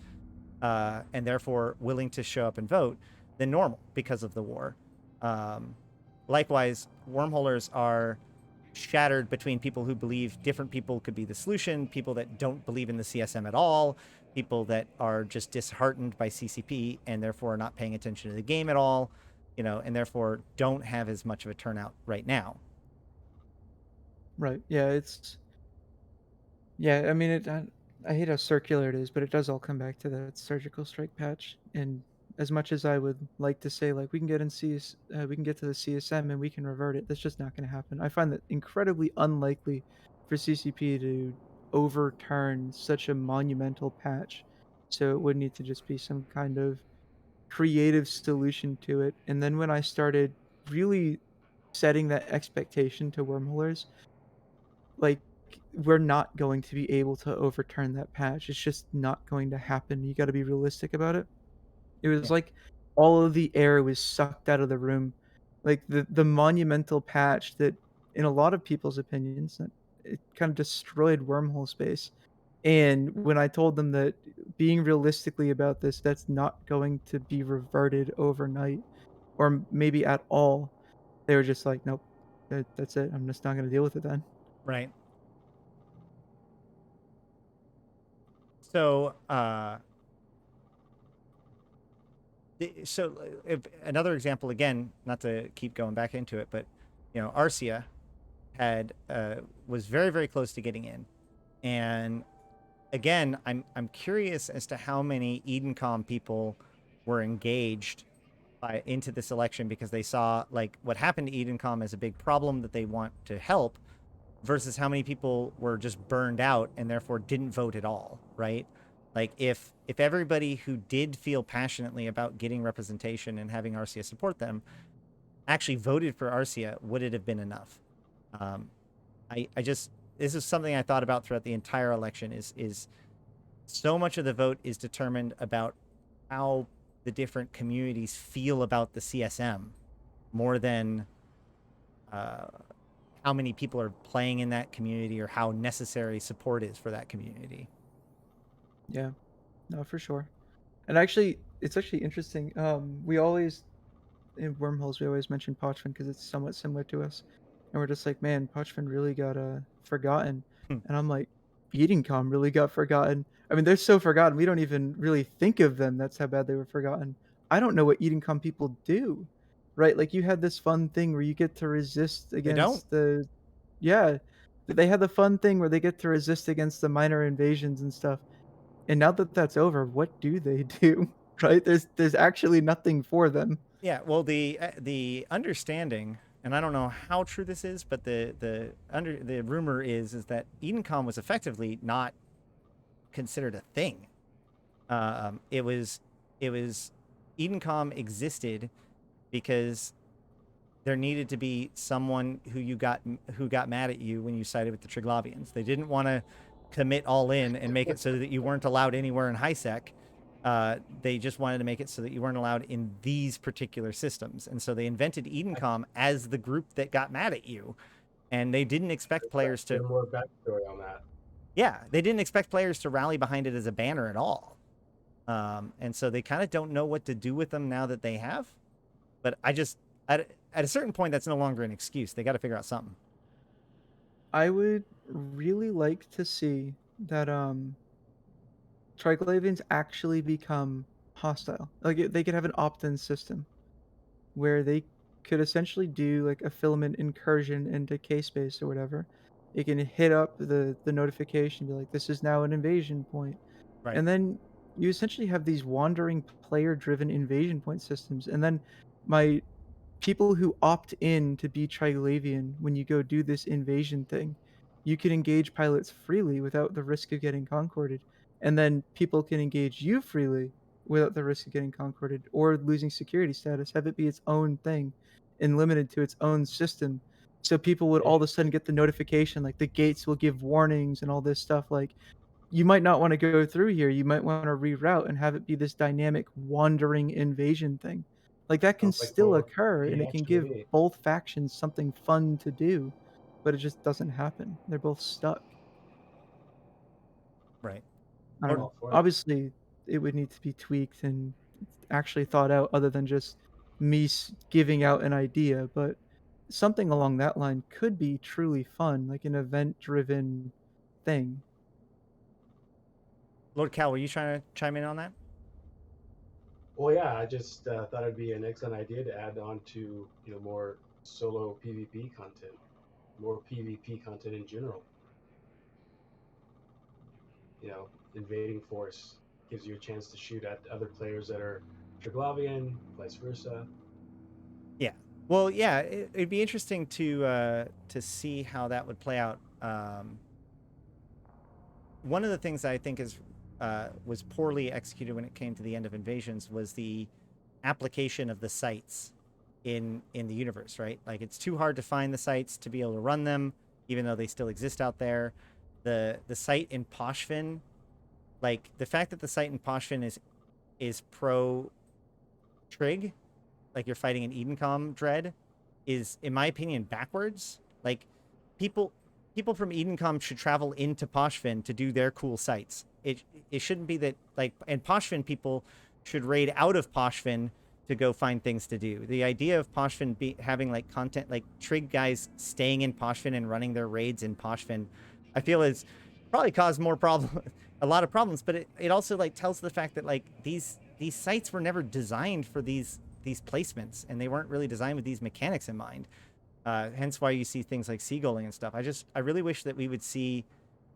and therefore willing to show up and vote than normal because of the war. Um, Likewise, wormholers are shattered between people who believe different people could be the solution, people that don't believe in the CSM at all, people that are just disheartened by CCP and therefore are not paying attention to the game at all, and therefore don't have as much of a turnout right now. Right. Yeah, I mean, I hate how circular it is, but it does all come back to that surgical strike patch. And as much as I would like to say, like, we can get we can get to the CSM and we can revert it, that's just not going to happen. I find that incredibly unlikely for CCP to overturn such a monumental patch. So it would need to just be some kind of creative solution to it. And then when I started really setting that expectation to wormholers, like, we're not going to be able to overturn that patch. It's just not going to happen. You got to be realistic about it. It was Yeah. like all of the air was sucked out of the room. Like the monumental patch that, in a lot of people's opinions, that it kind of destroyed wormhole space. And when I told them that being realistically about this, that's not going to be reverted overnight or maybe at all, they were just like, nope, that's it. I'm just not going to deal with it then. Right. So, if another example again, not to keep going back into it, but Arcia had was very very close to getting in, and again, I'm curious as to how many Edencom people were engaged into this election because they saw like what happened to Edencom as a big problem that they want to help, versus how many people were just burned out and therefore didn't vote at all, right? Like if everybody who did feel passionately about getting representation and having Arcia support them actually voted for Arcia, would it have been enough? Um, I just this is something I thought about throughout the entire election. Is so much of the vote is determined about how the different communities feel about the CSM more than uh, how many people are playing in that community or how necessary support is for that community. Yeah, no, for sure. And actually, it's actually interesting. We always in wormholes we always mention Pochvin because it's somewhat similar to us, and we're just like, man, Pochvin really got forgotten. Hmm. And I'm like, Edencom really got forgotten. I mean, they're so forgotten we don't even really think of them. That's how bad they were forgotten. I don't know what Edencom people do, right? Like you had this fun thing where you get to resist They don't. against the, yeah, they had the fun thing where they get to resist against the minor invasions and stuff. And now that that's over, what do they do? Right? There's actually nothing for them. Yeah, well, the understanding, and I don't know how true this is, but the rumor is that Edencom was effectively not considered a thing. It was Edencom existed because there needed to be someone who got mad at you when you sided with the Triglavians. They didn't want to commit all in and make it so that you weren't allowed anywhere in HiSec. They just wanted to make it so that you weren't allowed in these particular systems, and so they invented Edencom as the group that got mad at you, and they didn't expect players to. Get more backstory on that. Yeah, they didn't expect players to rally behind it as a banner at all, and so they kind of don't know what to do with them now that they have. But at a certain point, that's no longer an excuse. They got to figure out something. I would really like to see that Triglavians actually become hostile. Like they could have an opt-in system where they could essentially do like a filament incursion into K-space or whatever. It can hit up the notification, be like, this is now an invasion point. Right. And then you essentially have these wandering player-driven invasion point systems, and then my people who opt in to be Triglavian when you go do this invasion thing, you can engage pilots freely without the risk of getting concorded, and then people can engage you freely without the risk of getting concorded or losing security status. Have it be its own thing and limited to its own system. So people would all of a sudden get the notification, like the gates will give warnings and all this stuff. Like you might not want to go through here. You might want to reroute and have it be this dynamic wandering invasion thing. Like that can Sounds like still more occur and it can PH to give me. both factions something fun to do, but it just doesn't happen. They're both stuck. Right. I don't I'm Or know. all for that. Obviously, it would need to be tweaked and actually thought out other than just me giving out an idea, but something along that line could be truly fun, like an event driven thing. Lord Cal, were you trying to chime in on that? Well, yeah, I just thought it'd be an excellent idea to add on to more solo PvP content, more PvP content in general. Invading force gives you a chance to shoot at other players that are Triglavian, vice versa. Yeah. Well, yeah, it'd be interesting to see how that would play out. One of the things I think is was poorly executed when it came to the end of Invasions was the application of the sites in the universe. Right, like it's too hard to find the sites to be able to run them, even though they still exist out there. The site in Poshfin, like the fact that the site in Poshfin is pro Trig, like you're fighting an Edencom dread, is in my opinion backwards. Like people people from Edencom should travel into Poshfin to do their cool sites. It shouldn't be that, like, and Poshfin people should raid out of Poshfin to go find things to do. The idea of Poshfin having like content, like Trig guys staying in Poshfin and running their raids in Poshfin, I feel is probably caused more problem, a lot of problems. But it also like tells the fact that like these sites were never designed for these placements, and they weren't really designed with these mechanics in mind. Hence why you see things like seagulling and stuff. I really wish that we would see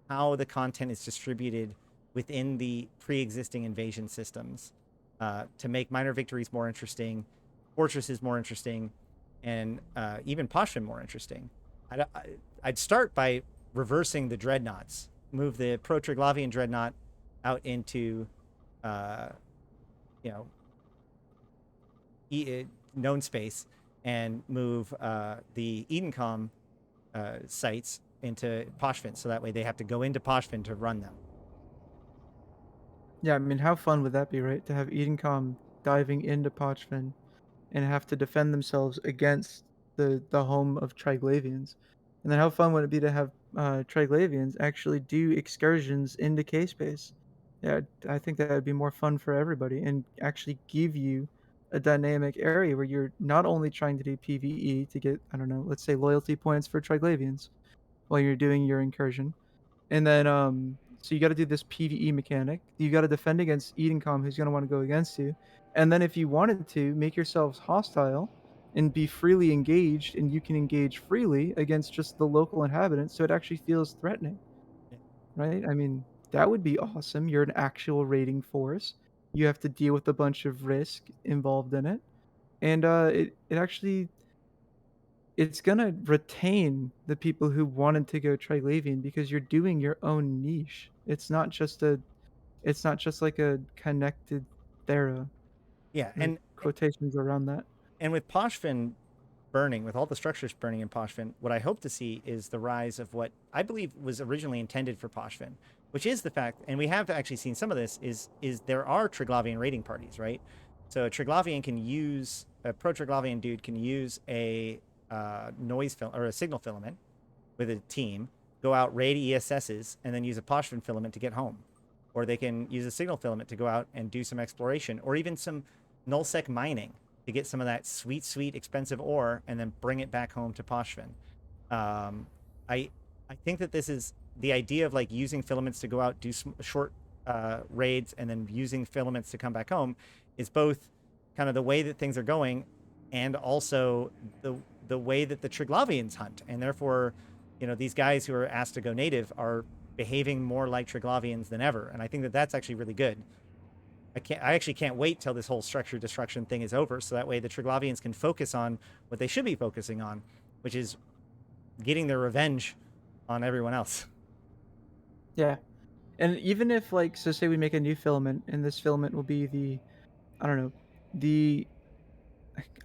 how the content is distributed within the pre-existing invasion systems to make minor victories more interesting, fortresses more interesting, and even Poshfin more interesting. I'd start by reversing the dreadnoughts, move the pro-Triglavian dreadnought out into, you know, known space, and move the Edencom sites into Poshfin, so that way they have to go into Poshfin to run them. Yeah, I mean, how fun would that be, right? To have Edencom diving into Pochfin and have to defend themselves against the home of Triglavians. And then how fun would it be to have Triglavians actually do excursions into K-Space? Yeah, I think that would be more fun for everybody and actually give you a dynamic area where you're not only trying to do PvE to get, I don't know, let's say loyalty points for Triglavians while you're doing your incursion, and then so you got to do this PvE mechanic. You got to defend against Edencom, who's going to want to go against you. And then if you wanted to, make yourselves hostile and be freely engaged, and you can engage freely against just the local inhabitants, so it actually feels threatening, right? I mean, that would be awesome. You're an actual raiding force. You have to deal with a bunch of risk involved in it, and it actually it's gonna retain the people who wanted to go Triglavian because you're doing your own niche. It's not just like a connected Thera Yeah, or quotations around that. and with Poshfin burning, with all the structures burning in Poshfin, what I hope to see is the rise of what I believe was originally intended for Poshfin, which is the fact, and we have actually seen some of this, is there are Triglavian raiding parties, right? So a Triglavian can use, a pro-Triglavian dude can use a noise film or a signal filament with a team, go out, raid ESSs, and then use a Poshfin filament to get home. Or they can use a signal filament to go out and do some exploration, or even some nullsec mining to get some of that sweet, sweet, expensive ore, and then bring it back home to Poshfin. Um, I I think that this is the idea of like using filaments to go out, do short raids, and then using filaments to come back home is both kind of the way that things are going, and also the way that the Triglavians hunt, and therefore, these guys who are asked to go native are behaving more like Triglavians than ever, and I think that that's actually really good. I actually can't wait till this whole structure destruction thing is over, so that way the Triglavians can focus on what they should be focusing on, which is getting their revenge on everyone else. Yeah. And even if, like, so say we make a new filament, and this filament will be the, I don't know, the,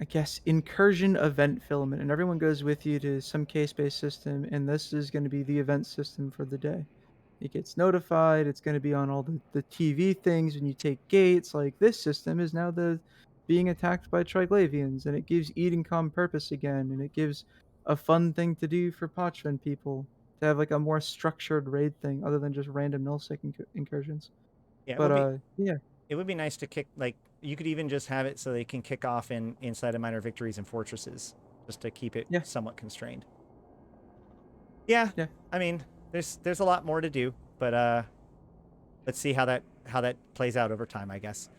I guess, incursion event filament, and everyone goes with you to some case-based system, and this is going to be the event system for the day. It gets notified. It's going to be on all the TV things when you take gates. Like, this system is now the being attacked by Triglavians, and it gives eating calm purpose again, and it gives a fun thing to do for Pochven people to have like a more structured raid thing other than just random nullsec incursions. Yeah, But yeah, it would be nice to kick, like, you could even just have it so they can kick off inside of minor victories and fortresses, just to keep it yeah, somewhat constrained. Yeah, yeah, I mean, there's a lot more to do, but let's see how that plays out over time, I guess.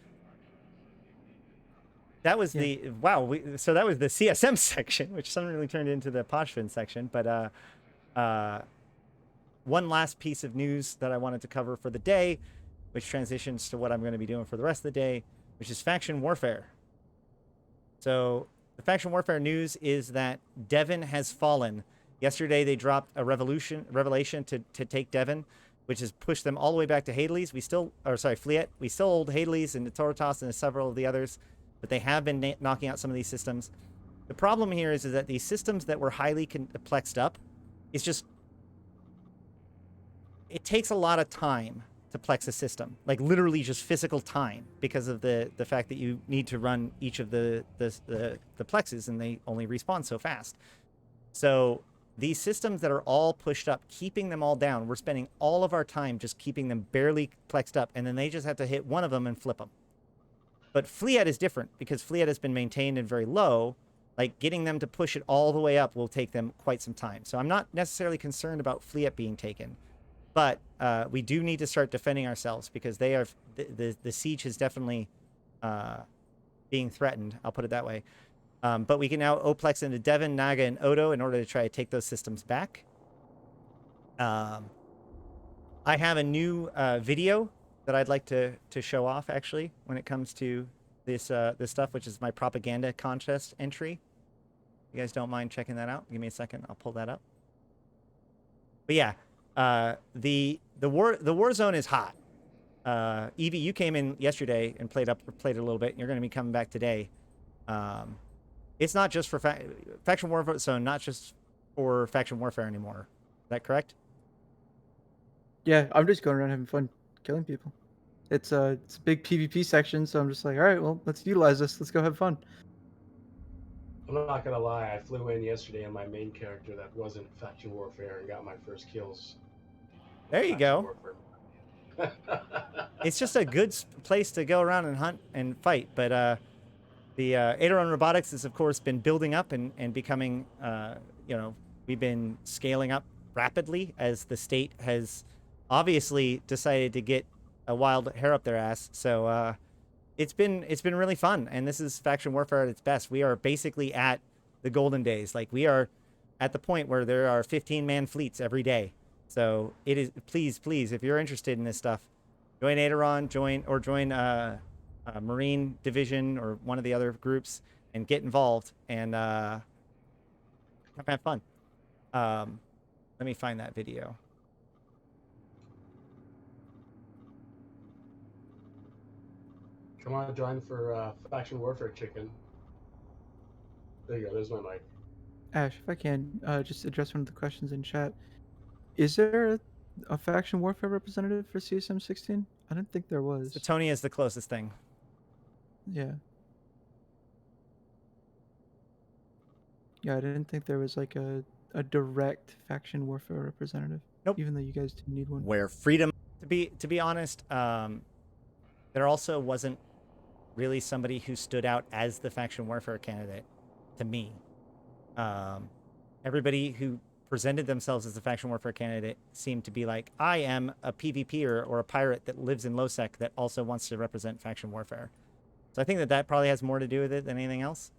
That was yeah. the wow. So that was the CSM section, which suddenly turned into the Pochven section. But one last piece of news that I wanted to cover for the day, which transitions to what I'm going to be doing for the rest of the day, which is faction warfare. So the faction warfare news is that Devon has fallen. Yesterday they dropped a revelation to take Devon, which has pushed them all the way back to Hades. Fleet. We still hold Hades and the Torotas and several of the others, but they have been knocking out some of these systems. The problem here is that these systems that were highly complexed up, it's just, it takes a lot of time to plex a system, like literally just physical time, because of the fact that you need to run each of the plexes, and they only respawn so fast. So these systems that are all pushed up, keeping them all down, we're spending all of our time just keeping them barely plexed up, and then they just have to hit one of them and flip them. But Fleet is different, because Fleet has been maintained and very low. Like, getting them to push it all the way up will take them quite some time. So I'm not necessarily concerned about Fleet being taken. But we do need to start defending ourselves, because they are the siege is definitely being threatened. I'll put it that way. But we can now oplex into Devon, Naga, and Odo in order to try to take those systems back. I have a new video that I'd like to show off, actually, when it comes to this stuff, which is my propaganda contest entry. You guys don't mind checking that out? Give me a second. I'll pull that up. But yeah. The war zone is hot. Evie, you came in yesterday and played a little bit. And you're going to be coming back today. It's not just for faction warfare zone, not just for faction warfare anymore. Is that correct? Yeah, I'm just going around having fun killing people. It's a big PvP section, so I'm just like, all right, well, let's utilize this. Let's go have fun. I'm not gonna lie, I flew in yesterday on my main character that wasn't faction warfare and got my first kills. There you go. It's just a good place to go around and hunt and fight. But the Aderon Robotics has, of course, been building up and becoming, we've been scaling up rapidly as the state has obviously decided to get a wild hair up their ass. So it's been really fun, and this is faction warfare at its best. We are basically at the golden days. Like, we are at the point where there are 15-man fleets every day. So it is, please, if you're interested in this stuff, join Aderon, join Marine Division or one of the other groups, and get involved and have fun. Let me find that video. Come on, join for faction warfare chicken. There you go. There's my mic. Ash, if I can just address one of the questions in chat. Is there a faction warfare representative for CSM 16? I didn't think there was. Satonia is the closest thing. Yeah. Yeah, I didn't think there was like a direct faction warfare representative. Nope. Even though you guys do need one. Where freedom, to be honest, there also wasn't really somebody who stood out as the faction warfare candidate to me. Everybody who presented themselves as a faction warfare candidate seemed to be like, I am a PvPer or a pirate that lives in lowsec that also wants to represent faction warfare. So I think that probably has more to do with it than anything else.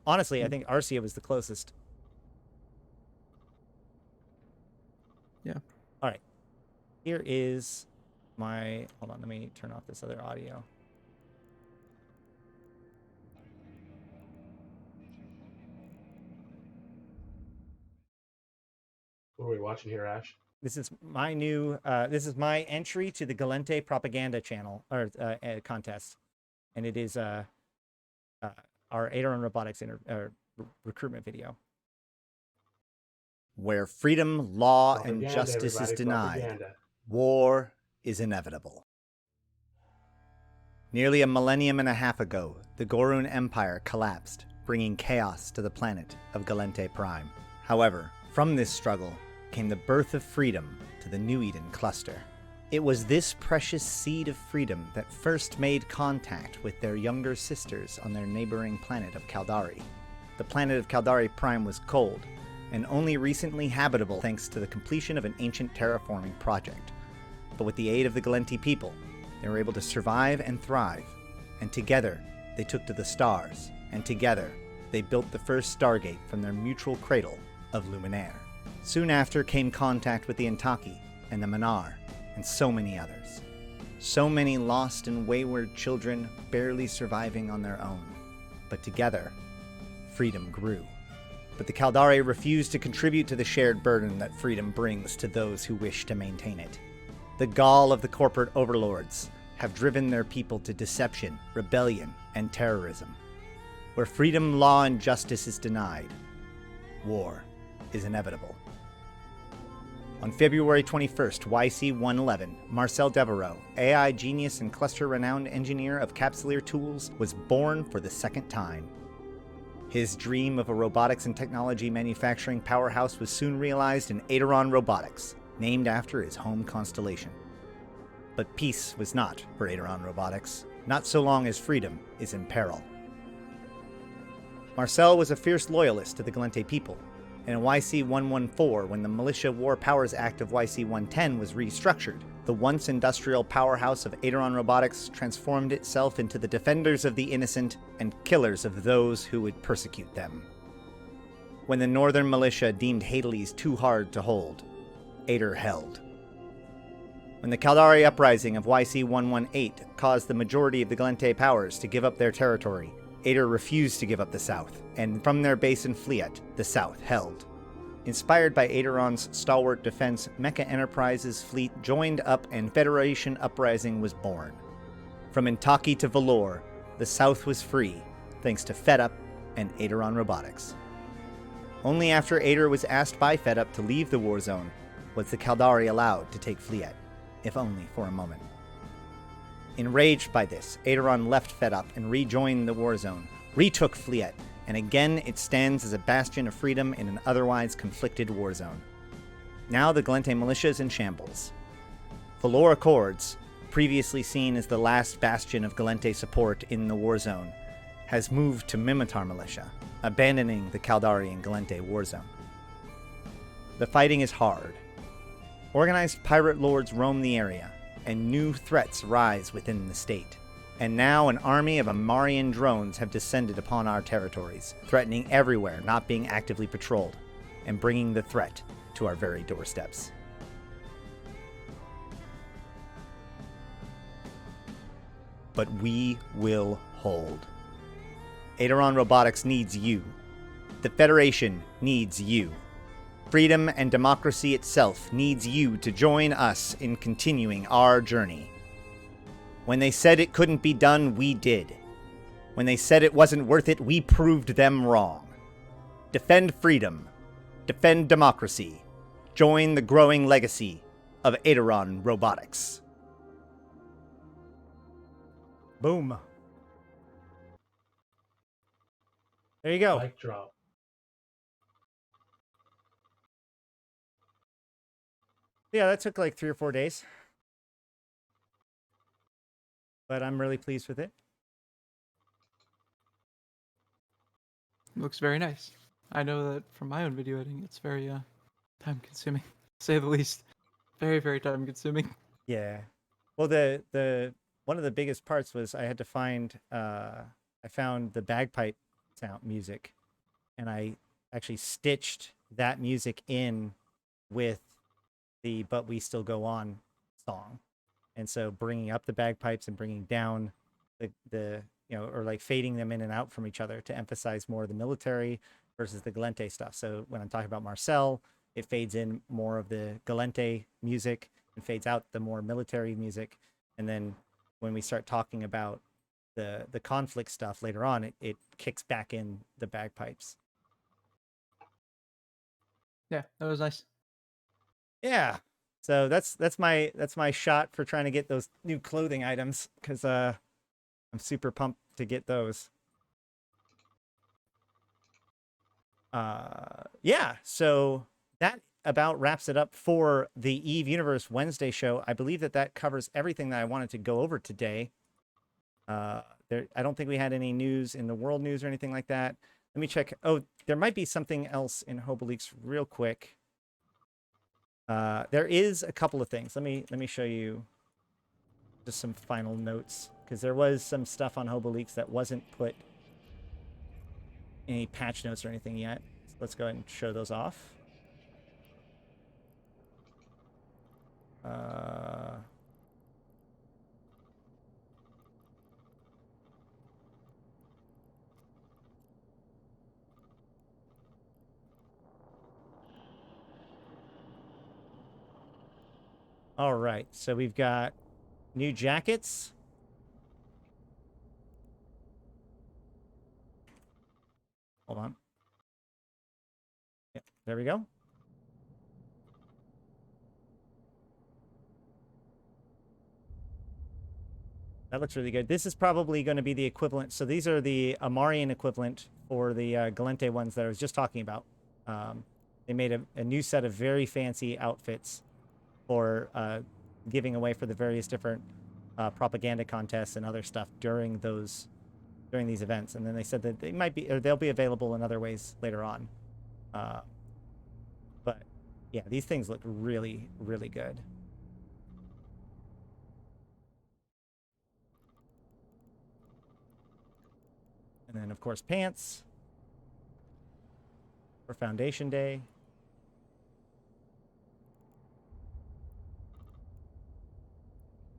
Honestly, I think Arcia was the closest. Yeah. All right. Here is Hold on, let me turn off this other audio. What are we watching here, Ash? This is my new. This is my entry to the Galente propaganda channel or contest, and it is our Aderon Robotics recruitment video, where freedom, law, and Propaganda, justice is everybody, denied. propaganda. War is inevitable. Nearly a millennium and a half ago, the Gorun Empire collapsed, bringing chaos to the planet of Galente Prime. However, from this struggle came the birth of freedom to the New Eden cluster. It was this precious seed of freedom that first made contact with their younger sisters on their neighboring planet of Caldari. The planet of Caldari Prime was cold, and only recently habitable thanks to the completion of an ancient terraforming project. But with the aid of the Galente people, they were able to survive and thrive, and together they took to the stars, and together they built the first Stargate from their mutual cradle of Luminaire. Soon after came contact with the Intaki and the Manar, and so many others. So many lost and wayward children barely surviving on their own. But together, freedom grew. But the Caldari refused to contribute to the shared burden that freedom brings to those who wish to maintain it. The gall of the corporate overlords have driven their people to deception, rebellion, and terrorism. Where freedom, law, and justice is denied, war is inevitable. On February 21st, YC-111, Marcel Devereaux, AI genius and cluster-renowned engineer of Capsuleer Tools, was born for the second time. His dream of a robotics and technology manufacturing powerhouse was soon realized in Aderon Robotics, named after his home constellation. But peace was not for Aderon Robotics, not so long as freedom is in peril. Marcel was a fierce loyalist to the Galente people, and in YC-114, when the Militia War Powers Act of YC-110 was restructured, the once industrial powerhouse of Aderon Robotics transformed itself into the defenders of the innocent and killers of those who would persecute them. When the Northern Militia deemed Hades too hard to hold, Ader held. When the Caldari Uprising of YC-118 caused the majority of the Galente powers to give up their territory, Ader refused to give up the South, and from their base in Fliet, the South held. Inspired by Aderon's stalwart defense, Mecha Enterprises' fleet joined up and Federation Uprising was born. From Intaki to Valor, the South was free, thanks to FedUp and Aderon Robotics. Only after Ader was asked by FedUp to leave the war zone was the Caldari allowed to take Fliet, if only for a moment. Enraged by this, Aderon left FedUp and rejoined the war zone, retook Fliet, and again it stands as a bastion of freedom in an otherwise conflicted war zone. Now the Galente militia is in shambles. Valor Accords, previously seen as the last bastion of Galente support in the war zone, has moved to Mimitar militia, abandoning the Caldari and Galente war zone. The fighting is hard. Organized pirate lords roam the area, and new threats rise within the state. And now an army of Amarian drones have descended upon our territories, threatening everywhere not being actively patrolled, and bringing the threat to our very doorsteps. But we will hold. Aderon Robotics needs you. The Federation needs you. Freedom and democracy itself needs you to join us in continuing our journey. When they said it couldn't be done, we did. When they said it wasn't worth it, we proved them wrong. Defend freedom. Defend democracy. Join the growing legacy of Aderon Robotics. Boom. There you go. Mic drop. Yeah, that took like 3 or 4 days. But I'm really pleased with it. Looks very nice. I know that from my own video editing, it's very time consuming, to say the least. Very, very time consuming. Yeah. Well, the one of the biggest parts was I had to find I found the bagpipe sound music, and I actually stitched that music in with the "But We Still Go On" song, and so bringing up the bagpipes and bringing down the or like fading them in and out from each other to emphasize more of the military versus the Galente stuff. So when I'm talking about Marcel, it fades in more of the Galente music and fades out the more military music. And then when we start talking about the conflict stuff later on, it kicks back in the bagpipes. Yeah, that was nice. Yeah. So that's my shot for trying to get those new clothing items, because I'm super pumped to get those. Yeah, so that about wraps it up for the Eve Universe Wednesday show. I believe that covers everything that I wanted to go over today. I don't think we had any news in the world news or anything like that. Let me check. Oh, there might be something else in Hoboleaks real quick. There is a couple of things. Let me show you just some final notes, because there was some stuff on Hoboleaks that wasn't put any patch notes or anything yet. So let's go ahead and show those off. All right, so we've got new jackets. Hold on. Yep, there we go. That looks really good. This is probably going to be the equivalent. So these are the Amarian equivalent for the Galente ones that I was just talking about. They made a new set of very fancy outfits for giving away for the various different propaganda contests and other stuff during these events. And then they said that they might be, or they'll be available in other ways later on. But yeah, these things look really, really good. And then, of course, pants for Foundation Day.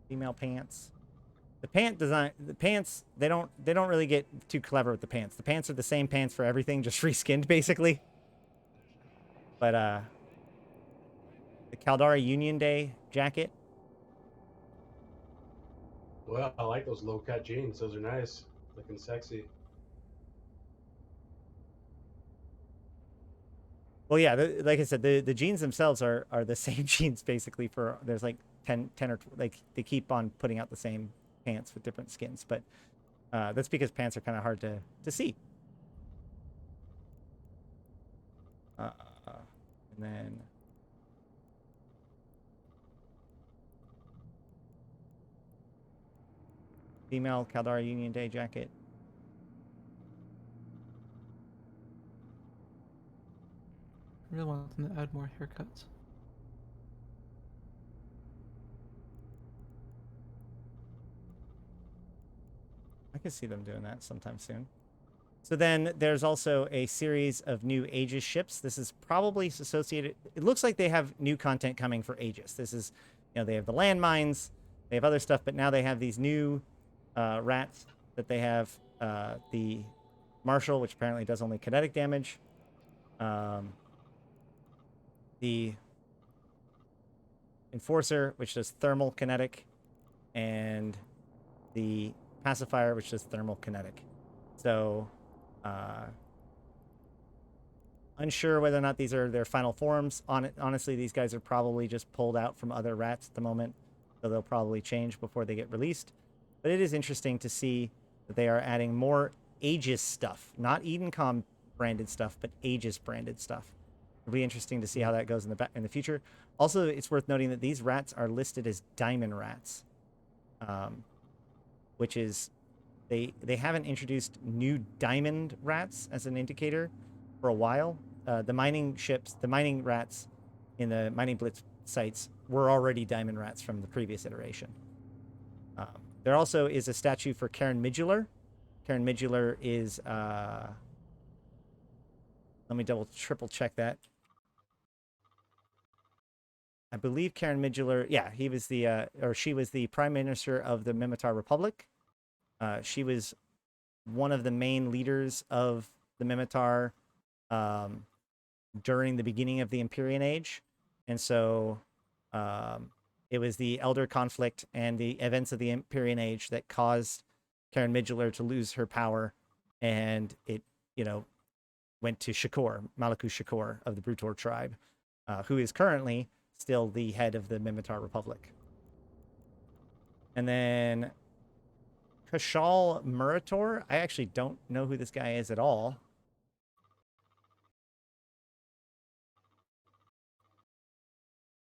Female pants. The pants, they don't really get too clever with the pants. The pants are the same pants for everything, just reskinned basically. But the Caldari Union Day jacket. Well, I like those low cut jeans. Those are nice, looking sexy. Well, yeah, like I said, the jeans themselves are the same jeans basically. For there's like 10 or like they keep on putting out the same pants with different skins, but that's because pants are kind of hard to see. And then female Caldari Union Day jacket. I really want them to add more haircuts. I could see them doing that sometime soon. So then there's also a series of new Aegis ships. This is probably associated. It looks like they have new content coming for Aegis. This is, they have the landmines, they have other stuff, but now they have these new rats that they have. The Marshal, which apparently does only kinetic damage. The Enforcer, which does thermal kinetic, and the Pacifier, which does thermal kinetic. So, unsure whether or not these are their final forms. Honestly, these guys are probably just pulled out from other rats at the moment, so they'll probably change before they get released. But it is interesting to see that they are adding more Aegis stuff, not Edencom branded stuff, but Aegis branded stuff. It'll be interesting to see how that goes in the future. Also, it's worth noting that these rats are listed as diamond rats, which is they haven't introduced new diamond rats as an indicator for a while. The mining rats in the mining blitz sites were already diamond rats from the previous iteration. There also is a statue for Karen Midular. Karen Midular is let me triple check that. I believe Karen Midgeler, yeah, he was the, or she was the Prime Minister of the Mimitar Republic. She was one of the main leaders of the Mimitar um, during the beginning of the Empyrean Age. And so it was the Elder Conflict and the events of the Empyrean Age that caused Karen Midgeler to lose her power. And it, went to Shakor, Malaku Shakor of the Brutor tribe, who is currently still the head of the Mimitar Republic. And then Kashal Murator, I actually don't know who this guy is at all.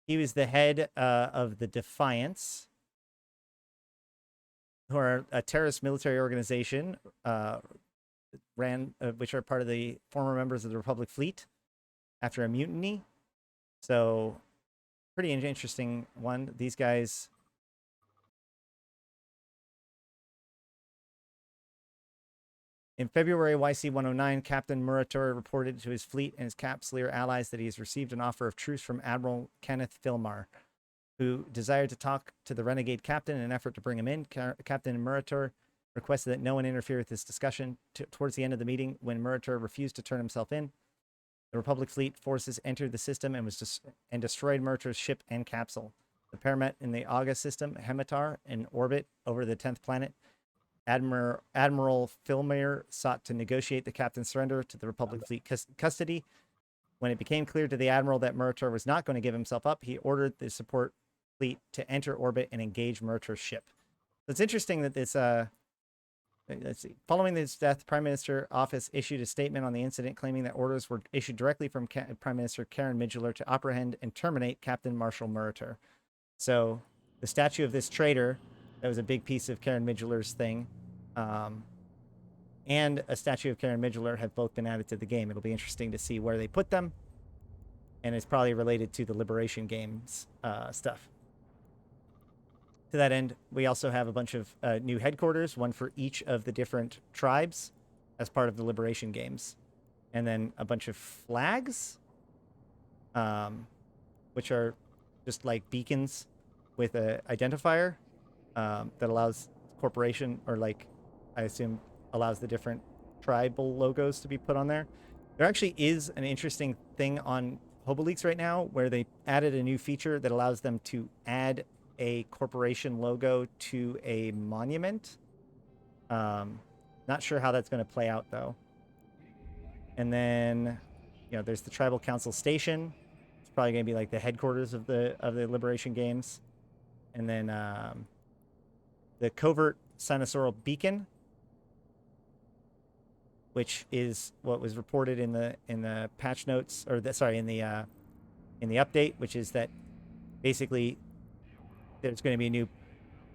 He was the head of the Defiance, who are a terrorist military organization, which are part of the former members of the Republic fleet after a mutiny. So, pretty interesting one. These guys. In February, YC-109, Captain Murator reported to his fleet and his Capsuleer allies that he has received an offer of truce from Admiral Kenneth Filmar, who desired to talk to the renegade captain in an effort to bring him in. Captain Murator requested that no one interfere with this discussion. Towards the end of the meeting, when Murator refused to turn himself in, the Republic fleet forces entered the system and destroyed Murator's ship and capsule. The pair met in the Aga system, Hematar, in orbit over the 10th planet. Admiral Filmar sought to negotiate the captain's surrender to the Republic fleet custody. When it became clear to the admiral that Murator was not going to give himself up, he ordered the support fleet to enter orbit and engage Murator's ship. So it's interesting that this, let's see. Following his death, Prime Minister office issued a statement on the incident claiming that orders were issued directly from Prime Minister Karen Midgeler to apprehend and terminate Captain Marshal Murator. So the statue of this traitor, that was a big piece of Karen Midgeler's thing, and a statue of Karen Midgeler have both been added to the game. It'll be interesting to see where they put them, and it's probably related to the Liberation Games stuff. To that end, we also have a bunch of new headquarters, one for each of the different tribes as part of the Liberation Games, and then a bunch of flags, which are just like beacons with an identifier that allows corporation, or like I assume allows the different tribal logos to be put on there. There actually is an interesting thing on HoboLeaks right now where they added a new feature that allows them to add a corporation logo to a monument. Not sure how that's going to play out though. And then, there's the Tribal Council Station. It's probably going to be like the headquarters of the Liberation Games. And then the Covert Sinosaural Beacon, which is what was reported in the patch notes, or in the update, which is that basically there's going to be a new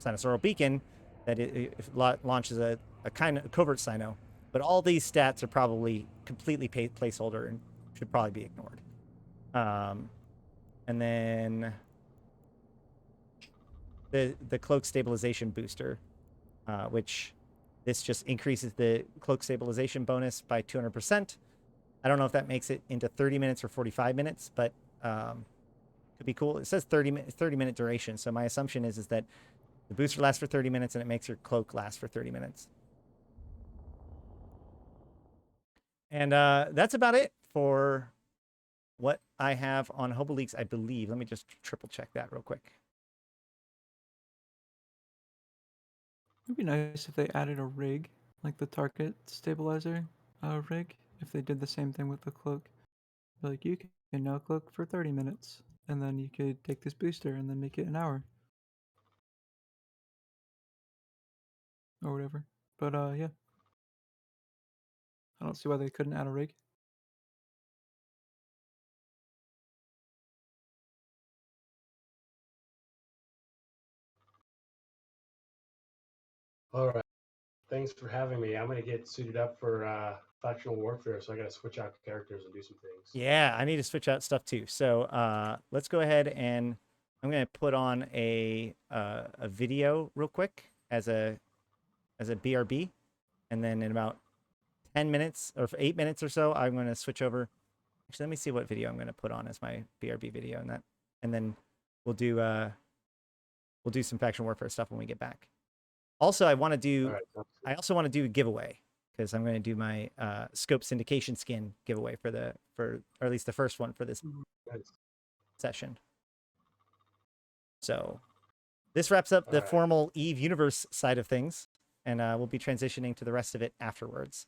Sinosaural Beacon that it launches a kind of covert Sino, but all these stats are probably completely placeholder and should probably be ignored. And then the cloak stabilization booster, which this just increases the cloak stabilization bonus by 200%. I don't know if that makes it into 30 minutes or 45 minutes, but could be cool. It says 30-minute duration, so my assumption is that the booster lasts for 30 minutes and it makes your cloak last for 30 minutes. And that's about it for what I have on HoboLeaks, I believe. Let me just triple check that real quick. It'd be nice if they added a rig, like the target stabilizer rig, if they did the same thing with the cloak. Like, you can now cloak for 30 minutes, and then you could take this booster and then make it an hour. Or whatever. But, yeah. I don't see why they couldn't add a rig. All right. Thanks for having me. I'm going to get suited up for factional warfare, so I got to switch out characters and do some things. Yeah, I need to switch out stuff too. So let's go ahead and I'm going to put on a video real quick as a BRB, and then in about 10 minutes or 8 minutes or so, I'm going to switch over. Actually, let me see what video I'm going to put on as my BRB video, and then we'll do some faction warfare stuff when we get back. Also, I want to do All right. I also want to do a giveaway because I'm going to do my scope syndication skin giveaway or at least the first one for this Nice. session. So this wraps up the Alright. formal Eve universe side of things, and we'll be transitioning to the rest of it afterwards.